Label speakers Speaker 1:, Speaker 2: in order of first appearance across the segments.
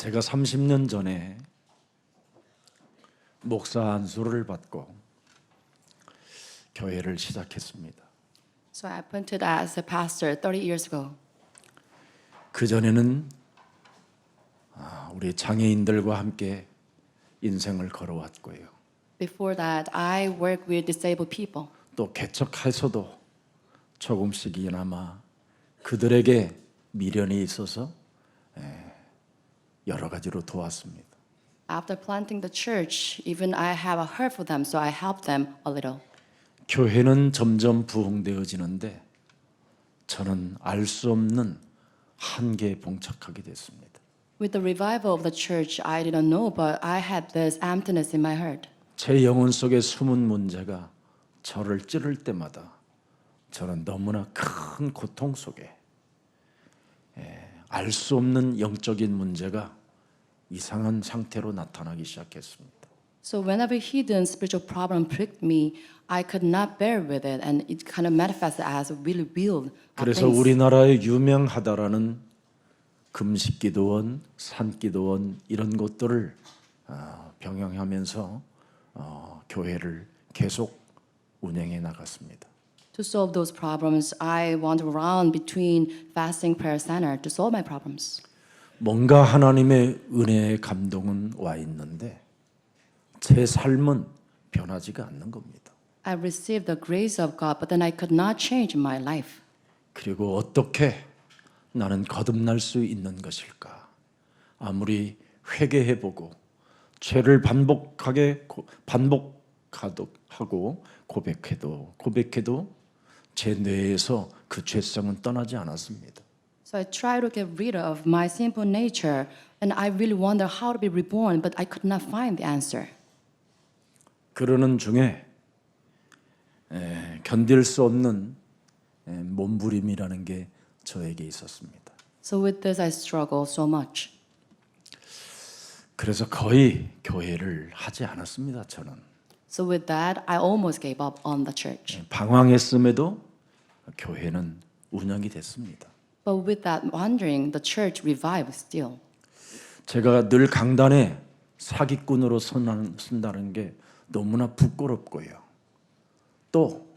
Speaker 1: 제가 30년 전에 목사 안수를 받고 교회를 시작했습니다.
Speaker 2: So I appointed as a pastor 30 years ago.
Speaker 1: 그 전에는 우리 장애인들과 함께 인생을 걸어왔고요.
Speaker 2: Before that, I worked with disabled people.
Speaker 1: 또 개척해서도 조금씩이나마 그들에게 미련이 있어서 여러 가지로 도왔습니다.
Speaker 2: After planting the church, even I have a heart for them, so I helped them a little.
Speaker 1: 교회는 점점 부흥되어지는데 저는 알 수 없는 한계에 봉착하게 됐습니다.
Speaker 2: With the revival of the church, I didn't know, but I had this emptiness in my heart.
Speaker 1: 제 영혼 속에 숨은 문제가 저를 찌를 때마다 저는 너무나 큰 고통 속에 알 수 없는 영적인 문제가 이상한 상태로 나타나기 시작했습니다.
Speaker 2: So whenever hidden spiritual problem pricked me, I could not bear with it, and it kind of manifested as really real
Speaker 1: 그래서
Speaker 2: things.
Speaker 1: 우리나라에 유명하다라는 금식기도원, 산기도원 이런 것들을 병행하면서 교회를 계속 운영해 나갔습니다.
Speaker 2: To solve those problems, I wandered around between fasting prayer center to solve my problems.
Speaker 1: 뭔가 하나님의 은혜의 감동은 와 있는데 제 삶은 변하지가 않는 겁니다.
Speaker 2: I received the grace of God, but then I could not change my life.
Speaker 1: 그리고 어떻게 나는 거듭날 수 있는 것일까? 아무리 회개해보고 죄를 반복하고 고백해도 제 뇌에서 그 죄성은 떠나지 않았습니다.
Speaker 2: So I tried to get rid of my sinful nature, and I really wondered how to be reborn, but I could not find the answer.
Speaker 1: 그러는 중에 견딜 수 없는 몸부림이라는 게 저에게 있었습니다.
Speaker 2: So with this, I struggled so much.
Speaker 1: 그래서 거의 교회를 하지 않았습니다. 저는
Speaker 2: So with that, I almost gave up on the church.
Speaker 1: 방황했음에도 교회는 운영이 됐습니다.
Speaker 2: But with that wandering, the church revived still.
Speaker 1: 제가 늘 강단에 사기꾼으로 선다는 게 너무나 부끄럽고요. 또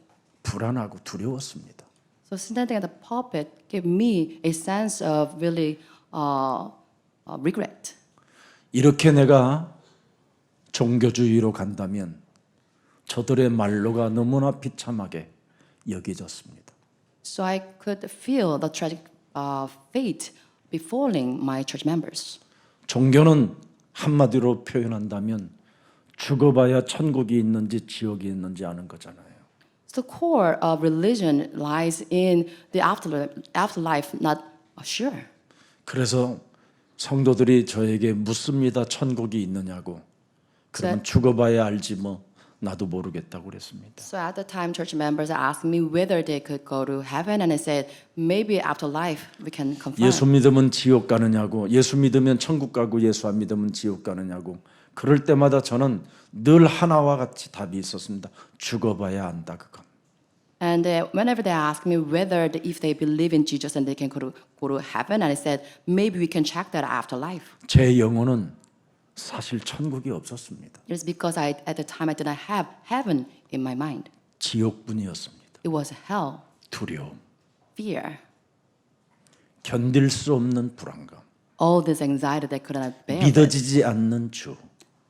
Speaker 1: 불안하고 두려웠습니다.
Speaker 2: So standing at the pulpit gave me a sense of really regret.
Speaker 1: 이렇게 내가 종교주의로 간다면 저들의 말로가 너무나 비참하게 여겨졌습니다.
Speaker 2: So I could feel the tragic fate befalling my church members.
Speaker 1: 종교는 한마디로 표현한다면 죽어봐야 천국이 있는지 지옥이 있는지 아는 거잖아요.
Speaker 2: The core of religion lies in the afterlife, not sure.
Speaker 1: 그래서 성도들이 저에게 묻습니다. 천국이 있느냐고. 그러면 죽어봐야 알지 뭐 나도 모르겠다고 그랬습니다.
Speaker 2: So at the time, church members asked me whether they could go to heaven, and I said, maybe after life we can confirm.
Speaker 1: 예수 믿으면 지옥 가느냐고. 예수 믿으면 천국 가고 예수 안 믿으면 지옥 가느냐고. 그럴 때마다 저는 늘 하나와 같이 답이 있었습니다. 죽어봐야 안다 그건.
Speaker 2: And whenever they asked me whether if they believe in Jesus and they can go to heaven, and I said, maybe we can check that after life.
Speaker 1: 제 영혼은 사실 천국이 없었습니다.
Speaker 2: It's because at the time I did not have heaven in my mind.
Speaker 1: 지옥뿐이었습니다.
Speaker 2: It was hell,
Speaker 1: 두려움,
Speaker 2: fear,
Speaker 1: 견딜 수 없는 불안감,
Speaker 2: all this anxiety that could not bear it.
Speaker 1: 믿어지지 않는 주,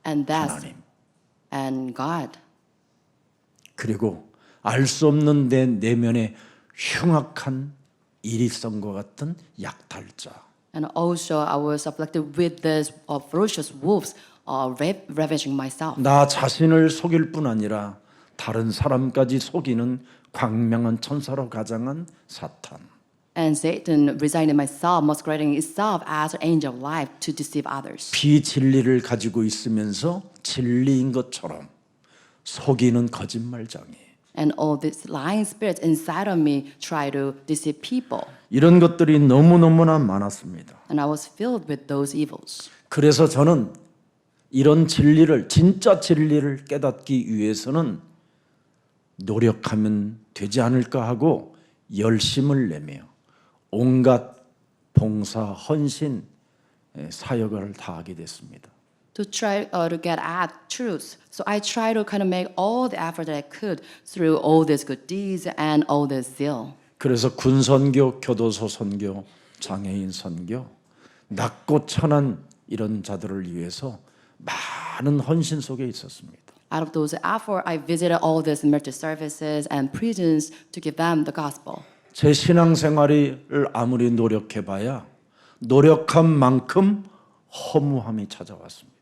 Speaker 2: And death
Speaker 1: 하나님.
Speaker 2: and God.
Speaker 1: 그리고 알 수 없는 내 내면의 흉악한 이리성과 같은 약탈자.
Speaker 2: And also I was afflicted with this ferocious wolves ravaging myself.
Speaker 1: 나 자신을 속일 뿐 아니라 다른 사람까지 속이는 광명한 천사로 가장한 사탄.
Speaker 2: And Satan residing in myself, masquerading itself as an angel of light to deceive others.
Speaker 1: 비진리를 가지고 있으면서 진리인 것처럼 속이는 거짓말장애.
Speaker 2: And all these lying spirits inside of me try to deceive people.
Speaker 1: 이런 것들이 너무너무나 많았습니다.
Speaker 2: And I was filled with those evils.
Speaker 1: 그래서 저는 이런 진리를, 진짜 진리를 깨닫기 위해서는 노력하면 되지 않을까 하고 열심을 내며 온갖 봉사, 헌신, 사역을 다하게 됐습니다.
Speaker 2: to try to get at truth. So I try to kind of make all the effort that I could through all these good deeds and all this zeal.
Speaker 1: 그래서 군선교, 교도소 선교, 장애인 선교, 낮고 천한 이런 자들을 위해서 많은 헌신 속에 있었습니다.
Speaker 2: Out of those effort, I visited all these emergency services and prisons to give them the gospel.
Speaker 1: 제 신앙생활을 아무리 노력해봐야 노력한 만큼 허무함이 찾아왔습니다.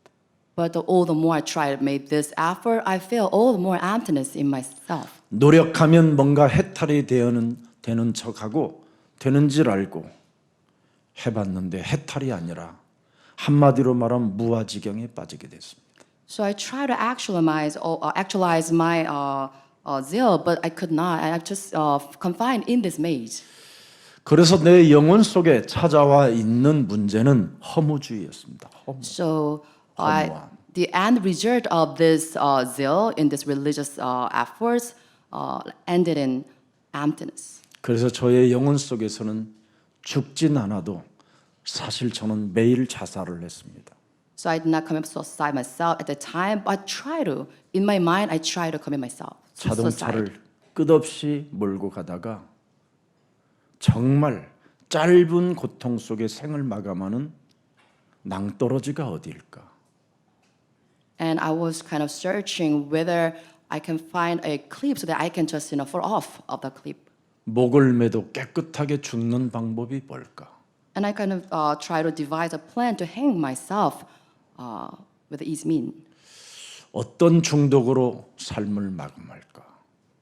Speaker 2: But all the more I try to make this effort, I feel all the more emptiness in myself.
Speaker 1: 노력하면 뭔가 해탈이 되는 척하고 되는 줄 알고 해봤는데 해탈이 아니라 한마디로 말하면 무아지경에 빠지게 됐습니다.
Speaker 2: So I try to actualize my zeal, but I could not. I'm just confined in this maze.
Speaker 1: 그래서 내 영혼 속에 찾아와 있는 문제는 허무주의였습니다. 허무.
Speaker 2: So
Speaker 1: 허무함.
Speaker 2: the end result of this zeal in this religious efforts ended in emptiness.
Speaker 1: 그래서 저의 영혼 속에서는 죽진 않아도 사실 저는 매일 자살을 했습니다.
Speaker 2: So I did not commit suicide myself at the time, but in my mind, I try to commit myself. suicide.
Speaker 1: 자동차를 끝없이 몰고 가다가 정말 짧은 고통 속에 생을 마감하는 낭떠러지가 어디일까?
Speaker 2: And I was kind of searching whether I can find a clip so that I can just fall off of the clip.
Speaker 1: 목을 매도 깨끗하게 죽는 방법이 뭘까?
Speaker 2: And I kind of try to devise a plan to hang myself with ease mean.
Speaker 1: 어떤 중독으로 삶을 마감할까?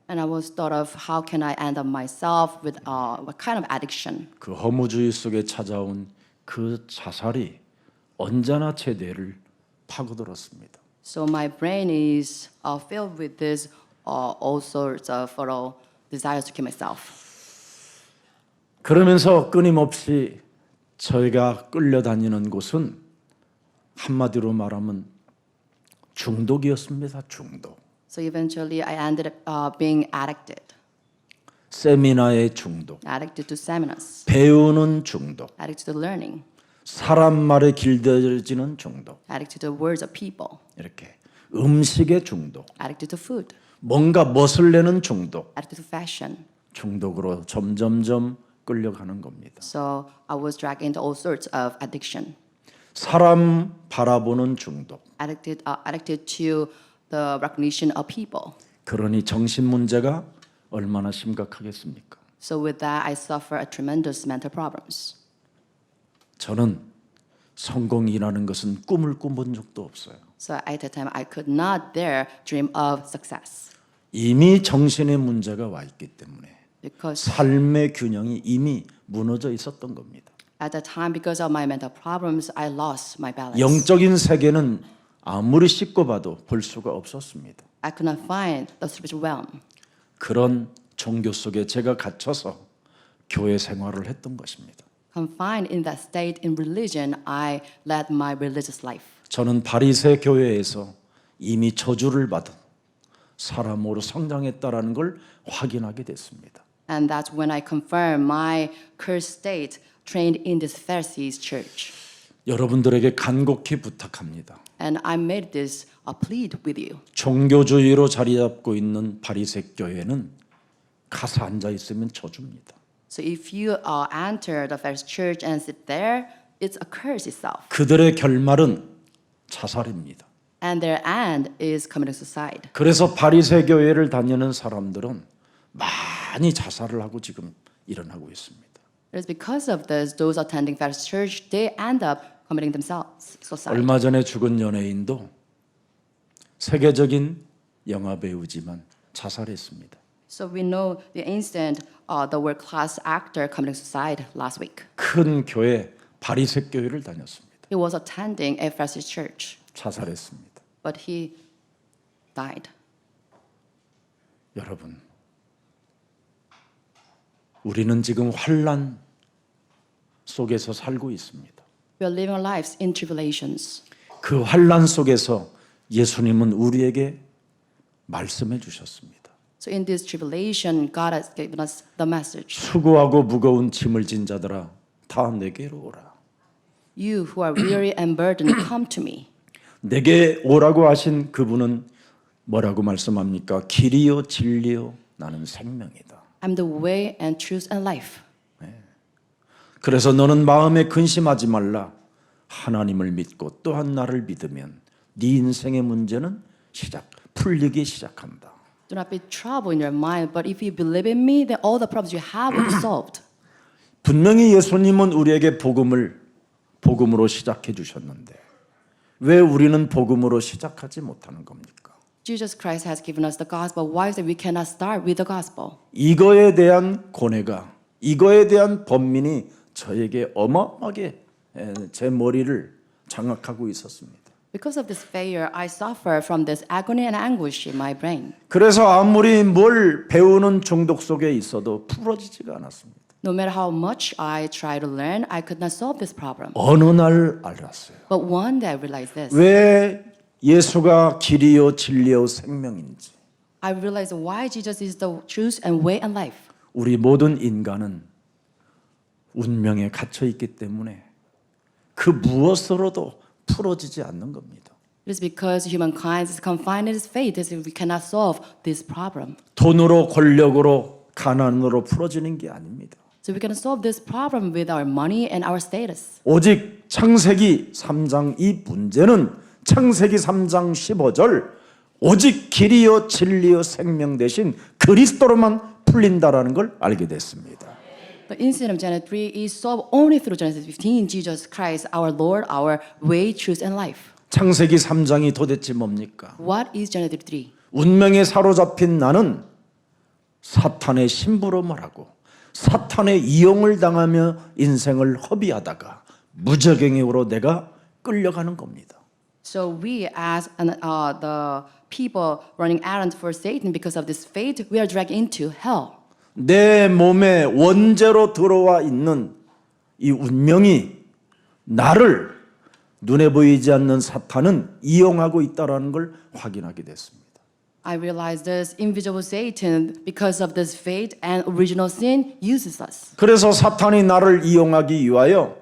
Speaker 2: And I was thought of how can I end up myself with what kind of addiction.
Speaker 1: 그 허무주의 속에 찾아온 그 자살이 언제나 제 뇌를 파고들었습니다.
Speaker 2: So my brain is filled with this all sorts of desires to kill myself.
Speaker 1: 그러면서 끊임없이 저희가 끌려다니는 곳은 한마디로 말하면 중독이었습니다. 중독.
Speaker 2: So eventually I ended up being addicted.
Speaker 1: 세미나의 중독,
Speaker 2: Addicted to seminars.
Speaker 1: 배우는 중독,
Speaker 2: Addicted to learning.
Speaker 1: 사람 말에 길들여지는 중독,
Speaker 2: Addicted to the words of people.
Speaker 1: 이렇게 음식의 중독,
Speaker 2: Addicted to food.
Speaker 1: 뭔가 멋을 내는 중독,
Speaker 2: Addicted to fashion.
Speaker 1: 중독으로 점점점 끌려가는 겁니다.
Speaker 2: So I was dragged into all sorts of addiction.
Speaker 1: 사람 바라보는 중독.
Speaker 2: Addicted to the recognition of people.
Speaker 1: 그러니 정신 문제가 얼마나 심각하겠습니까?
Speaker 2: So with that, I suffer a tremendous mental problems.
Speaker 1: 저는 성공이라는 것은 꿈을 꿔본 적도 없어요.
Speaker 2: So at that time, I could not dare dream of success
Speaker 1: 이미 정신의 문제가 와 있기 때문에
Speaker 2: because
Speaker 1: 삶의 균형이 이미 무너져 있었던 겁니다.
Speaker 2: at that time, because of my mental problems, I lost my balance.
Speaker 1: 영적인 세계는 아무리 씻고 봐도 볼 수가 없었습니다.
Speaker 2: I could not find the spiritual realm.
Speaker 1: 그런 종교 속에 제가 갇혀서 교회 생활을 했던 것입니다.
Speaker 2: Confined in that state in religion, I led my religious life.
Speaker 1: 저는 바리새 교회에서 이미 저주를 받은 사람으로 성장했다라는 걸 확인하게 됐습니다.
Speaker 2: And that's when I confirmed my cursed state trained in this Pharisees church.
Speaker 1: 여러분들에게 간곡히 부탁합니다.
Speaker 2: And I made this a plead with you.
Speaker 1: 종교주의로 자리 잡고 있는 바리새 교회는 가서 앉아 있으면 저주입니다.
Speaker 2: So if you enter the Pharisee church and sit there, it's a curse itself.
Speaker 1: 그들의 결말은 자살입니다.
Speaker 2: And their end is committing suicide.
Speaker 1: 그래서 바리새 교회를 다니는 사람들은 많이 자살을 하고 지금 일어나고 있습니다.
Speaker 2: It is because of this, those attending Pharisee church, they end up committing themselves suicide.
Speaker 1: 얼마 전에 죽은 연예인도 세계적인 영화 배우지만 자살했습니다.
Speaker 2: So we know the instant the world-class actor committing suicide last week.
Speaker 1: 큰 교회 바리새 교회를 다녔습니다.
Speaker 2: He was attending a Pharisee church,
Speaker 1: 자살했습니다.
Speaker 2: but he died.
Speaker 1: 여러분, 우리는 지금 환난 속에서 살고 있습니다.
Speaker 2: We are living our lives in tribulations.
Speaker 1: 그 환난 속에서 예수님은 우리에게 말씀해 주셨습니다.
Speaker 2: So in this tribulation, God has given us the message.
Speaker 1: 수고하고 무거운 짐을 진 자들아 다 내게로 오라.
Speaker 2: You who are weary and burdened, come to me.
Speaker 1: 내게 오라고 하신 그분은 뭐라고 말씀합니까? 길이요 진리요 나는 생명이다.
Speaker 2: I'm the way and truth and life.
Speaker 1: 그래서 너는 마음에 근심하지 말라. 하나님을 믿고 또한 나를 믿으면 네 인생의 문제는 풀리기 시작한다.
Speaker 2: Do not be troubled in your mind, but if you believe in me, then all the problems you have will be solved.
Speaker 1: 분명히 예수님은 우리에게 복음으로 시작해 주셨는데 왜 우리는 복음으로 시작하지 못하는 겁니까?
Speaker 2: Jesus Christ has given us the gospel. Why is it we cannot start with the gospel?
Speaker 1: 이거에 대한 고뇌가, 이거에 대한 번민이 저에게 어마어마하게 제 머리를 장악하고 있었습니다.
Speaker 2: Because of this failure, I suffer from this agony and anguish in my brain.
Speaker 1: 그래서 아무리 뭘 배우는 중독 속에 있어도 풀어지지가 않았습니다.
Speaker 2: No matter how much I try to learn, I could not solve this problem.
Speaker 1: 어느 날 알았어요.
Speaker 2: But one day I realized this.
Speaker 1: 왜 예수가 길이요 진리요 생명인지.
Speaker 2: I realized why Jesus is the truth and way and life.
Speaker 1: 우리 모든 인간은 운명에 갇혀 있기 때문에 그 무엇으로도 풀어지지 않는 겁니다.
Speaker 2: It is because humankind is confined in its fate that we cannot solve this problem.
Speaker 1: 돈으로, 권력으로, 가난으로 풀어지는 게 아닙니다.
Speaker 2: So we can solve this problem with our money and our status.
Speaker 1: 오직 창세기 3장 이 문제는 창세기 3장 15절 오직 길이요 진리요 생명 대신 그리스도로만 풀린다라는 걸 알게 됐습니다.
Speaker 2: The incident of Genesis 3 is solved only through Genesis 15, Jesus Christ, our Lord, our way, truth, and life.
Speaker 1: 창세기 3장이 도대체 뭡니까?
Speaker 2: What is Genesis 3?
Speaker 1: 운명에 사로잡힌 나는 사탄의 심부름을 하고 사탄의 이용을 당하며 인생을 허비하다가 무저갱이로 내가 끌려가는 겁니다.
Speaker 2: So we, as the people running errands for Satan, because of this fate, we are dragged into hell.
Speaker 1: 내 몸에 원죄로 들어와 있는 이 운명이 나를 눈에 보이지 않는 사탄은 이용하고 있다는 걸 확인하게 됐습니다.
Speaker 2: I realized this invisible Satan, because of this fate and original sin, uses us.
Speaker 1: 그래서 사탄이 나를 이용하기 위하여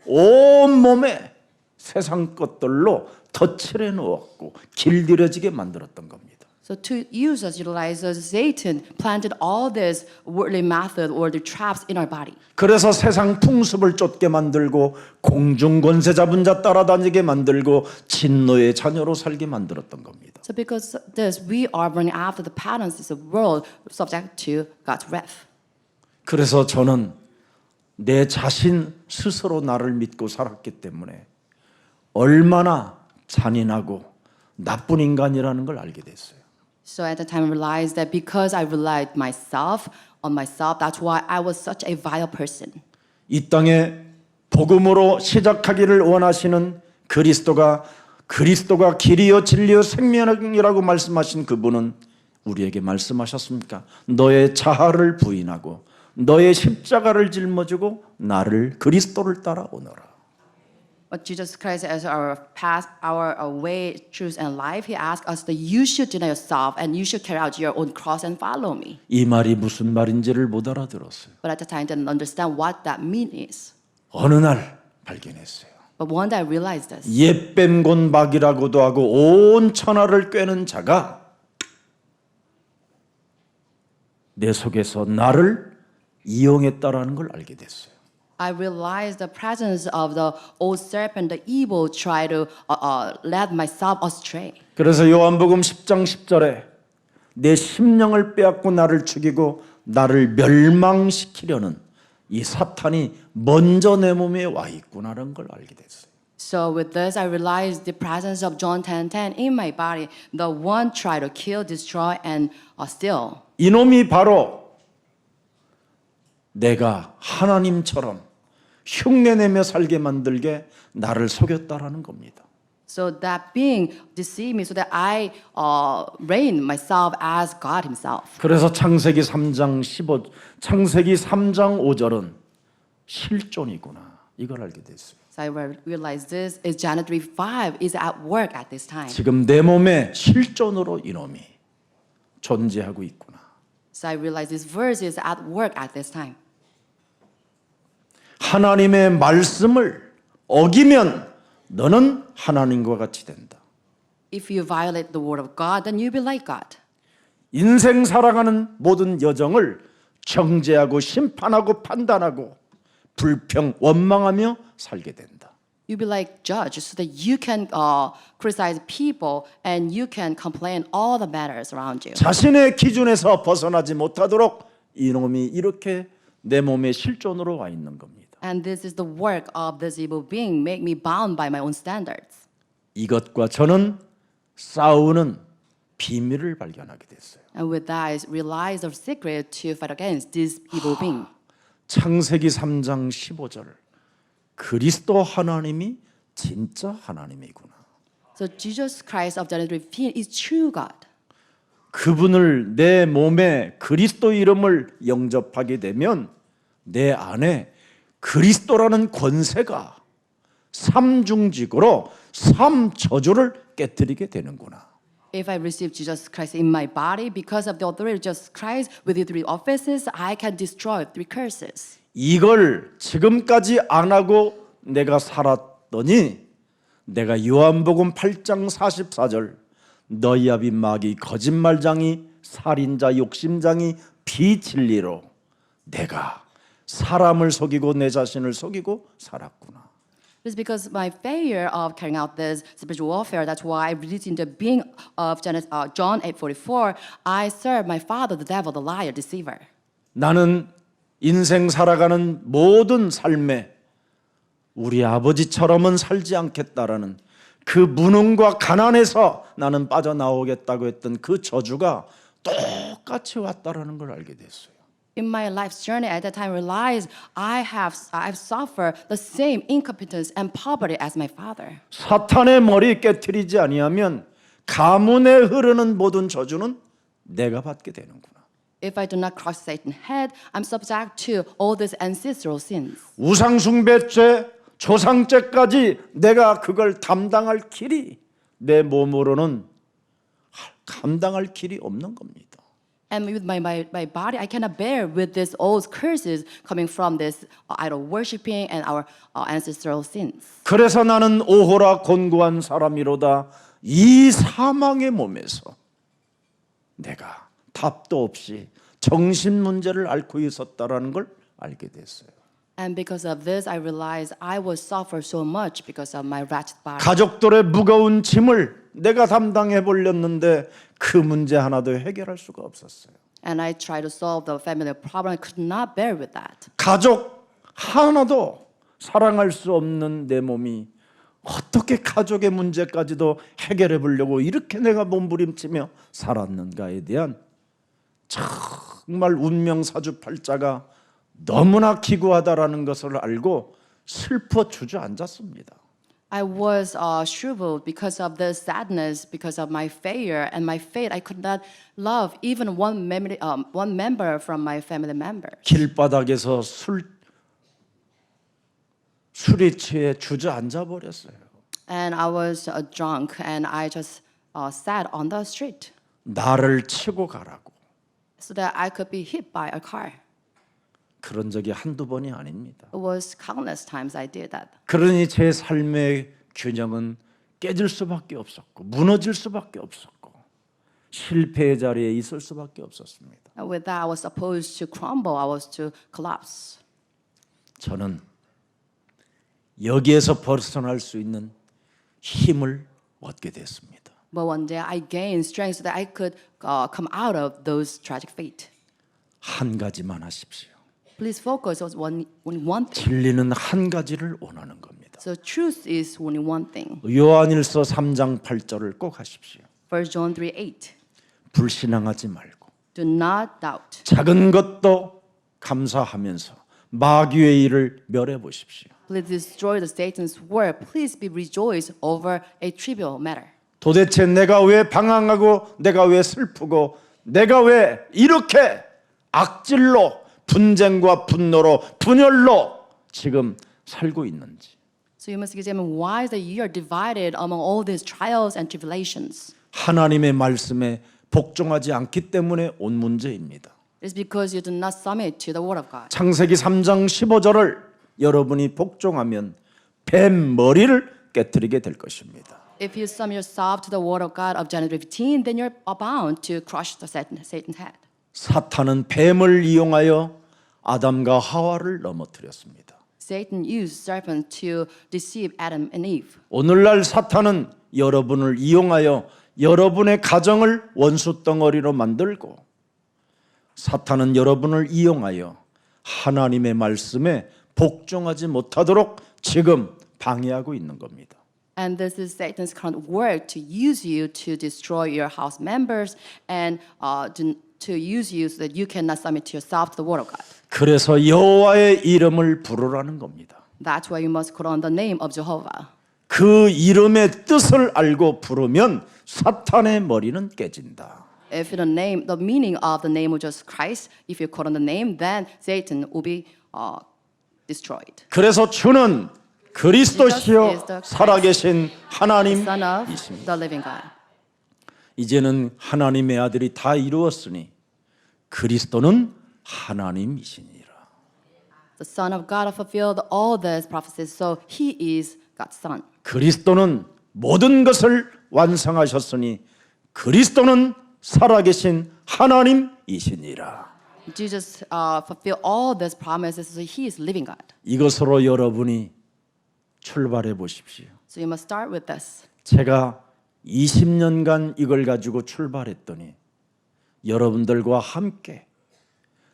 Speaker 1: 온 몸에 세상 것들로 덧칠해 놓았고 길들여지게 만들었던 겁니다.
Speaker 2: So to use us, utilize us, Satan planted all this worldly method or the traps in our body.
Speaker 1: 그래서 세상 풍습을 쫓게 만들고 공중 권세 잡은 자 따라다니게 만들고 진노의 자녀로 살게 만들었던 겁니다.
Speaker 2: So because of this, we are running after the patterns of the world, subject to God's wrath.
Speaker 1: 그래서 저는 내 자신 스스로 나를 믿고 살았기 때문에 얼마나 잔인하고 나쁜 인간이라는 걸 알게 됐어요.
Speaker 2: So at the time I realized that because I relied on myself, that's why I was such a vile person.
Speaker 1: 이 땅에 복음으로 시작하기를 원하시는 그리스도가 길이요 진리요 생명이라고 말씀하신 그분은 우리에게 말씀하셨습니까? 너의 자아를 부인하고 너의 십자가를 짊어지고 나를 그리스도를 따라오너라.
Speaker 2: But Jesus Christ as our path, our way, truth, and life, He asked us that you should deny yourself and you should carry out your own cross and follow me.
Speaker 1: 이 말이 무슨 말인지를 못 알아들었어요.
Speaker 2: But at the time, I didn't understand what that mean is.
Speaker 1: 어느 날 발견했어요.
Speaker 2: But one day I realized this.
Speaker 1: 옛뱀곤박이라고도 하고 온 천하를 꿰는 자가 내 속에서 나를 이용했다라는 걸 알게 됐어요.
Speaker 2: I realized the presence of the old serpent, the evil, try to lead myself astray.
Speaker 1: 그래서 요한복음 10장 10절에 내 심령을 빼앗고 나를 죽이고 나를 멸망시키려는 이 사탄이 먼저 내 몸에 와 있구나라는 걸 알게 됐어요.
Speaker 2: So with this, I realized the presence of John 10:10 in my body. The one try to kill, destroy, and steal.
Speaker 1: 이놈이 바로 내가 하나님처럼 흉내내며 살게 만들게 나를 속였다라는 겁니다.
Speaker 2: So that being deceived me so that I reign myself as God Himself.
Speaker 1: 그래서 창세기 3장 5절은 실존이구나 이걸 알게 됐어요.
Speaker 2: So I realized this is Genesis 3:5 is at work at this time.
Speaker 1: 지금 내 몸에 실존으로 이놈이 존재하고 있구나.
Speaker 2: So I realized this verse is at work at this time.
Speaker 1: 하나님의 말씀을 어기면 너는 하나님과 같이 된다.
Speaker 2: If you violate the word of God, then you be like God.
Speaker 1: 인생 살아가는 모든 여정을 정죄하고 심판하고 판단하고 불평, 원망하며 살게 된다.
Speaker 2: You be like judge so that you can criticize people and you can complain all the matters around you.
Speaker 1: 자신의 기준에서 벗어나지 못하도록 이놈이 이렇게 내 몸에 실존으로 와 있는 겁니다.
Speaker 2: And this is the work of this evil being, make me bound by my own standards.
Speaker 1: 이것과 저는 싸우는 비밀을 발견하게 됐어요.
Speaker 2: And with that, I realized the secret to fight against this evil being.
Speaker 1: 창세기 3장 15절 그리스도 하나님이 진짜 하나님이구나.
Speaker 2: So Jesus Christ of Genesis 15 is true God.
Speaker 1: 그분을 내 몸에 그리스도 이름을 영접하게 되면 내 안에 그리스도라는 권세가 삼중직으로 삼저주를 깨뜨리게 되는구나.
Speaker 2: If I receive Jesus Christ in my body, because of the authority of Jesus Christ with the three offices, I can destroy three curses.
Speaker 1: 이걸 지금까지 안 하고 내가 살았더니 내가 요한복음 8장 44절 너희 아비 마귀 거짓말장이 살인자 욕심장이 비진리로 내가 사람을 속이고 내 자신을 속이고 살았구나.
Speaker 2: It's because my failure of carrying out this spiritual warfare. That's why I released in the being of John 8:44. I serve my father, the devil, the liar, deceiver.
Speaker 1: 나는 인생 살아가는 모든 삶에 우리 아버지처럼은 살지 않겠다라는 그 무능과 가난에서 나는 빠져나오겠다고 했던 그 저주가 똑같이 왔다라는 걸 알게 됐어요.
Speaker 2: In my life's journey, at that time, I realized I've suffered the same incompetence and poverty as my father.
Speaker 1: 사탄의 머리 깨트리지 아니하면 가문에 흐르는 모든 저주는 내가 받게 되는구나.
Speaker 2: If I do not crush Satan's head, I'm subject to all these ancestral sins.
Speaker 1: 우상숭배죄, 조상죄까지 내가 그걸 담당할 길이 내 몸으로는 감당할 길이 없는 겁니다.
Speaker 2: And with my body, I cannot bear with this old curses coming from this idol worshiping and our ancestral sins.
Speaker 1: 그래서 나는 오호라 곤고한 사람이로다. 이 사망의 몸에서 내가 답도 없이 정신 문제를 앓고 있었다라는 걸 알게 됐어요.
Speaker 2: And because of this, I realized I was suffer so much because of my wretched body.
Speaker 1: 가족들의 무거운 짐을 내가 담당해 보렸는데 그 문제 하나도 해결할 수가 없었어요.
Speaker 2: And I tried to solve the family problem. I could not bear with that.
Speaker 1: 가족 하나도 사랑할 수 없는 내 몸이 어떻게 가족의 문제까지도 해결해 보려고 이렇게 내가 몸부림치며 살았는가에 대한 정말 운명 사주팔자가 너무나 기구하다라는 것을 알고 슬퍼 주저앉았습니다.
Speaker 2: I was shriveled because of the sadness, because of my failure and my fate. I could not love even one member from my family members.
Speaker 1: 길바닥에서 술에 취해 주저앉아 버렸어요.
Speaker 2: And I was drunk and I just sat on the street
Speaker 1: 나를 치고 가라고.
Speaker 2: so that I could be hit by a car.
Speaker 1: 그런 적이 한두 번이 아닙니다.
Speaker 2: It was countless times I did that.
Speaker 1: 그러니 제 삶의 균형은 깨질 수밖에 없었고 무너질 수밖에 없었고 실패의 자리에 있을 수밖에 없었습니다.
Speaker 2: And with that, I was supposed to crumble. I was to collapse.
Speaker 1: 저는 여기에서 벗어날 수 있는 힘을 얻게 됐습니다.
Speaker 2: But one day I gained strength so that I could come out of those tragic fate.
Speaker 1: 한 가지만 하십시오.
Speaker 2: Please focus on only one thing.
Speaker 1: 진리는 한 가지를 원하는 겁니다.
Speaker 2: So truth is only one thing.
Speaker 1: 요한일서 3장 8절을 꼭 하십시오.
Speaker 2: 1 John 3:8.
Speaker 1: 불신앙하지 말고
Speaker 2: Do not doubt.
Speaker 1: 작은 것도 감사하면서 마귀의 일을 멸해 보십시오.
Speaker 2: Please destroy the Satan's work. Please be rejoiced over a trivial matter.
Speaker 1: 도대체 내가 왜 방황하고 내가 왜 슬프고 내가 왜 이렇게 악질로 분쟁과 분노로 분열로 지금 살고 있는지.
Speaker 2: So you must examine why is that you are divided among all these trials and tribulations.
Speaker 1: 하나님의 말씀에 복종하지 않기 때문에 온 문제입니다.
Speaker 2: It's because you do not submit to the word of God.
Speaker 1: 창세기 3장 15절을 여러분이 복종하면 뱀 머리를 깨뜨리게 될 것입니다.
Speaker 2: If you sum yourself to the word of God of Genesis 15, then you're bound to crush the Satan's head.
Speaker 1: 사탄은 뱀을 이용하여 아담과 하와를 넘어뜨렸습니다.
Speaker 2: Satan used serpent to deceive Adam and Eve.
Speaker 1: 오늘날 사탄은 여러분을 이용하여 여러분의 가정을 원수 덩어리로 만들고, 사탄은 여러분을 이용하여 하나님의 말씀에 복종하지 못하도록 지금 방해하고 있는 겁니다.
Speaker 2: And this is Satan's current work to use you to destroy your house members and to use you so that you cannot submit to yourself to the word of God.
Speaker 1: 그래서 여호와의 이름을 부르라는 겁니다.
Speaker 2: That's why you must call on the name of Jehovah.
Speaker 1: 그 이름의 뜻을 알고 부르면 사탄의 머리는 깨진다.
Speaker 2: If you know the meaning of the name of Jesus Christ, if you call on the name, then Satan will be destroyed.
Speaker 1: 그래서 주는 그리스도시요
Speaker 2: Jesus is the
Speaker 1: 살아계신
Speaker 2: The
Speaker 1: 하나님.
Speaker 2: Son of the living God.
Speaker 1: 이제는 하나님의 아들이 다 이루었으니 그리스도는 하나님이시니라.
Speaker 2: The Son of God fulfilled all these prophecies, so He is God's Son.
Speaker 1: 그리스도는 모든 것을 완성하셨으니 그리스도는 살아계신 하나님이시니라.
Speaker 2: Jesus fulfilled all these promises, so He is living God.
Speaker 1: 이것으로 여러분이 출발해 보십시오.
Speaker 2: So you must start with this.
Speaker 1: 제가 20년간 이걸 가지고 출발했더니 여러분들과 함께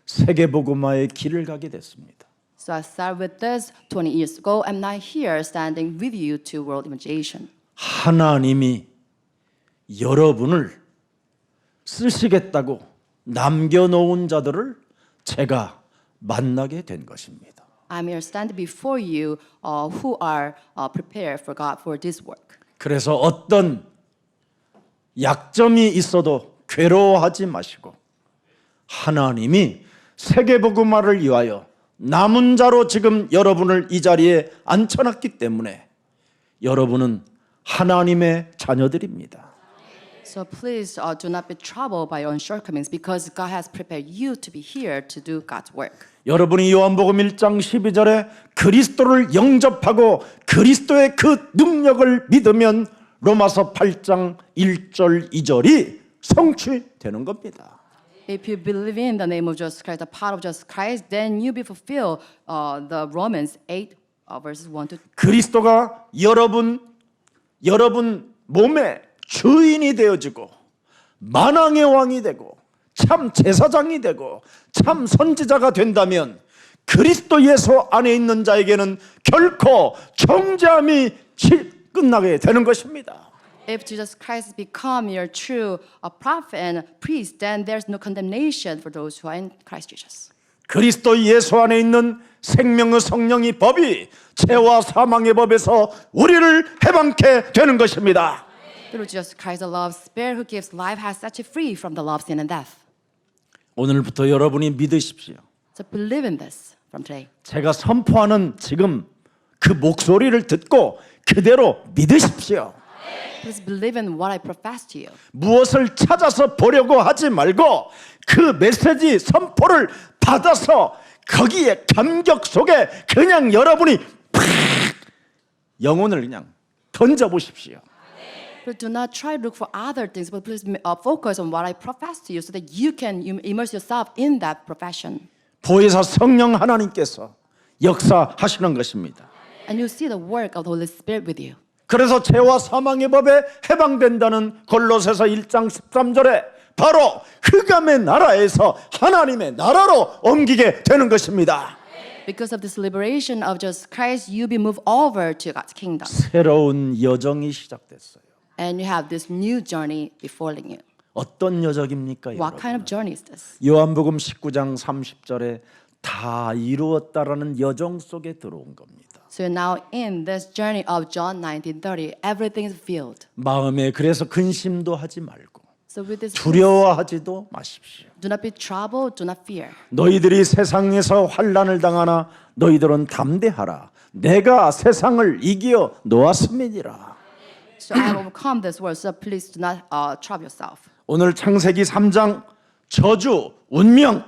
Speaker 1: 세계복음화의 길을 가게 됐습니다.
Speaker 2: So I started with this 20 years ago. I'm now here standing with you to world evangelization.
Speaker 1: 하나님이 여러분을 쓰시겠다고 남겨놓은 자들을 제가 만나게 된 것입니다.
Speaker 2: I'm here standing before you who are prepared for God for this work.
Speaker 1: 그래서 어떤 약점이 있어도 괴로워하지 마시고 하나님이 세계복음화를 위하여 남은 자로 지금 여러분을 이 자리에 앉혀놨기 때문에 여러분은 하나님의 자녀들입니다.
Speaker 2: So please do not be troubled by your own shortcomings because God has prepared you to be here to do God's work.
Speaker 1: 여러분이 요한복음 1장 12절에 그리스도를 영접하고 그리스도의 그 능력을 믿으면 로마서 8장 1절 2절이 성취되는 겁니다.
Speaker 2: If you believe in the name of Jesus Christ, the power of Jesus Christ, then you be fulfill the Romans 8 verses 1 to 2.
Speaker 1: 그리스도가 여러분 몸의 주인이 되어지고 만왕의 왕이 되고 참 제사장이 되고 참 선지자가 된다면 그리스도 예수 안에 있는 자에게는 결코 정죄함이 끝나게 되는 것입니다.
Speaker 2: If Jesus Christ become your true prophet and priest, then there's no condemnation for those who are in Christ Jesus.
Speaker 1: 그리스도 예수 안에 있는 생명의 성령이 법이 죄와 사망의 법에서 우리를 해방케 되는 것입니다.
Speaker 2: Through Jesus Christ, the love Spirit who gives life has set you free from the law of sin and death.
Speaker 1: 오늘부터 여러분이 믿으십시오.
Speaker 2: So believe in this from today.
Speaker 1: 제가 선포하는 지금 그 목소리를 듣고 그대로 믿으십시오.
Speaker 2: Please believe in what I profess to you.
Speaker 1: 무엇을 찾아서 보려고 하지 말고 그 메시지 선포를 받아서 거기에 감격 속에 그냥 여러분이 팍 영혼을 그냥 던져보십시오.
Speaker 2: But do not try to look for other things, but please focus on what I profess to you so that you can immerse yourself in that profession.
Speaker 1: 보혜사 성령 하나님께서 역사하시는 것입니다.
Speaker 2: And you see the work of the Holy Spirit with you.
Speaker 1: 그래서 죄와 사망의 법에 해방된다는 골로새서 1장 13절에 바로 흑암의 나라에서 하나님의 나라로 옮기게 되는 것입니다.
Speaker 2: Because of this liberation of Jesus Christ, you be moved over to God's kingdom.
Speaker 1: 새로운 여정이 시작됐어요.
Speaker 2: And you have this new journey before you.
Speaker 1: 어떤 여정입니까,
Speaker 2: What kind
Speaker 1: 여러분?
Speaker 2: of journey is this?
Speaker 1: 요한복음 19장 30절에 다 이루었다라는 여정 속에 들어온 겁니다.
Speaker 2: So now in this journey of John 19:30, everything is filled.
Speaker 1: 마음에 그래서 근심도 하지 말고
Speaker 2: So with this,
Speaker 1: 두려워하지도 마십시오.
Speaker 2: do not be troubled, do not fear.
Speaker 1: 너희들이 세상에서 환난을 당하나 너희들은 담대하라. 내가 세상을 이겨 놓았음이니라.
Speaker 2: So I will overcome this world. So please do not trouble yourself.
Speaker 1: 오늘 창세기 3장 저주, 운명,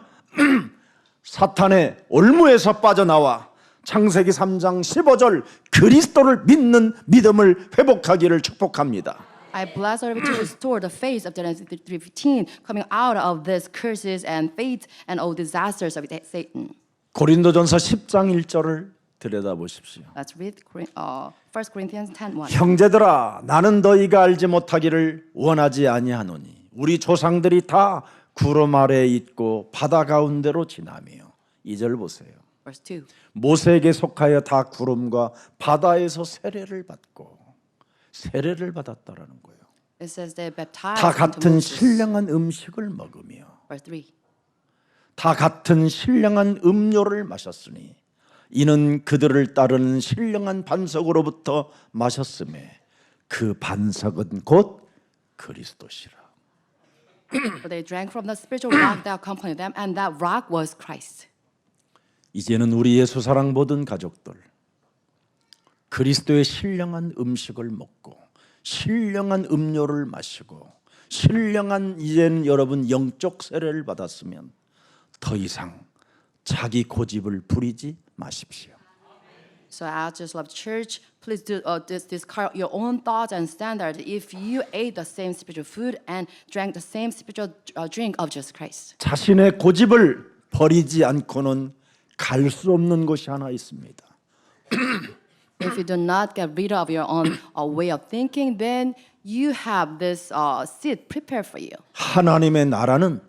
Speaker 1: 사탄의 올무에서 빠져나와 창세기 3장 15절 그리스도를 믿는 믿음을 회복하기를 축복합니다.
Speaker 2: I bless all of you to restore the faith of Genesis 3:15, coming out of these curses and fates and all disasters of Satan.
Speaker 1: 고린도전서 10장 1절을 들여다보십시오.
Speaker 2: Let's read 1 Corinthians 10:1.
Speaker 1: 형제들아 나는 너희가 알지 못하기를 원하지 아니하노니 우리 조상들이 다 구름 아래에 있고 바다 가운데로 지나며 2절 보세요.
Speaker 2: Verse 2.
Speaker 1: 모세에게 속하여 다 구름과 바다에서 세례를 받았다라는 거예요.
Speaker 2: It says they baptized
Speaker 1: 다
Speaker 2: into
Speaker 1: 같은
Speaker 2: Moses.
Speaker 1: 신령한 음식을 먹으며
Speaker 2: Verse 3.
Speaker 1: 다 같은 신령한 음료를 마셨으니 이는 그들을 따르는 신령한 반석으로부터 마셨음에 그 반석은 곧 그리스도시라.
Speaker 2: For they drank from the spiritual rock that accompanied them, and that rock was Christ.
Speaker 1: 이제는 우리 예수 사랑 모든 가족들 그리스도의 신령한 음식을 먹고 신령한 음료를 마시고 신령한 이제는 여러분 영적 세례를 받았으면 더 이상 자기 고집을 부리지 마십시오.
Speaker 2: So as just love church, please do discard your own thoughts and standards. If you ate the same spiritual food and drank the same spiritual drink of Jesus Christ.
Speaker 1: 자신의 고집을 버리지 않고는 갈 수 없는 곳이 하나 있습니다.
Speaker 2: If you do not get rid of your own way of thinking, then you have this seat prepared for you.
Speaker 1: 하나님의 나라는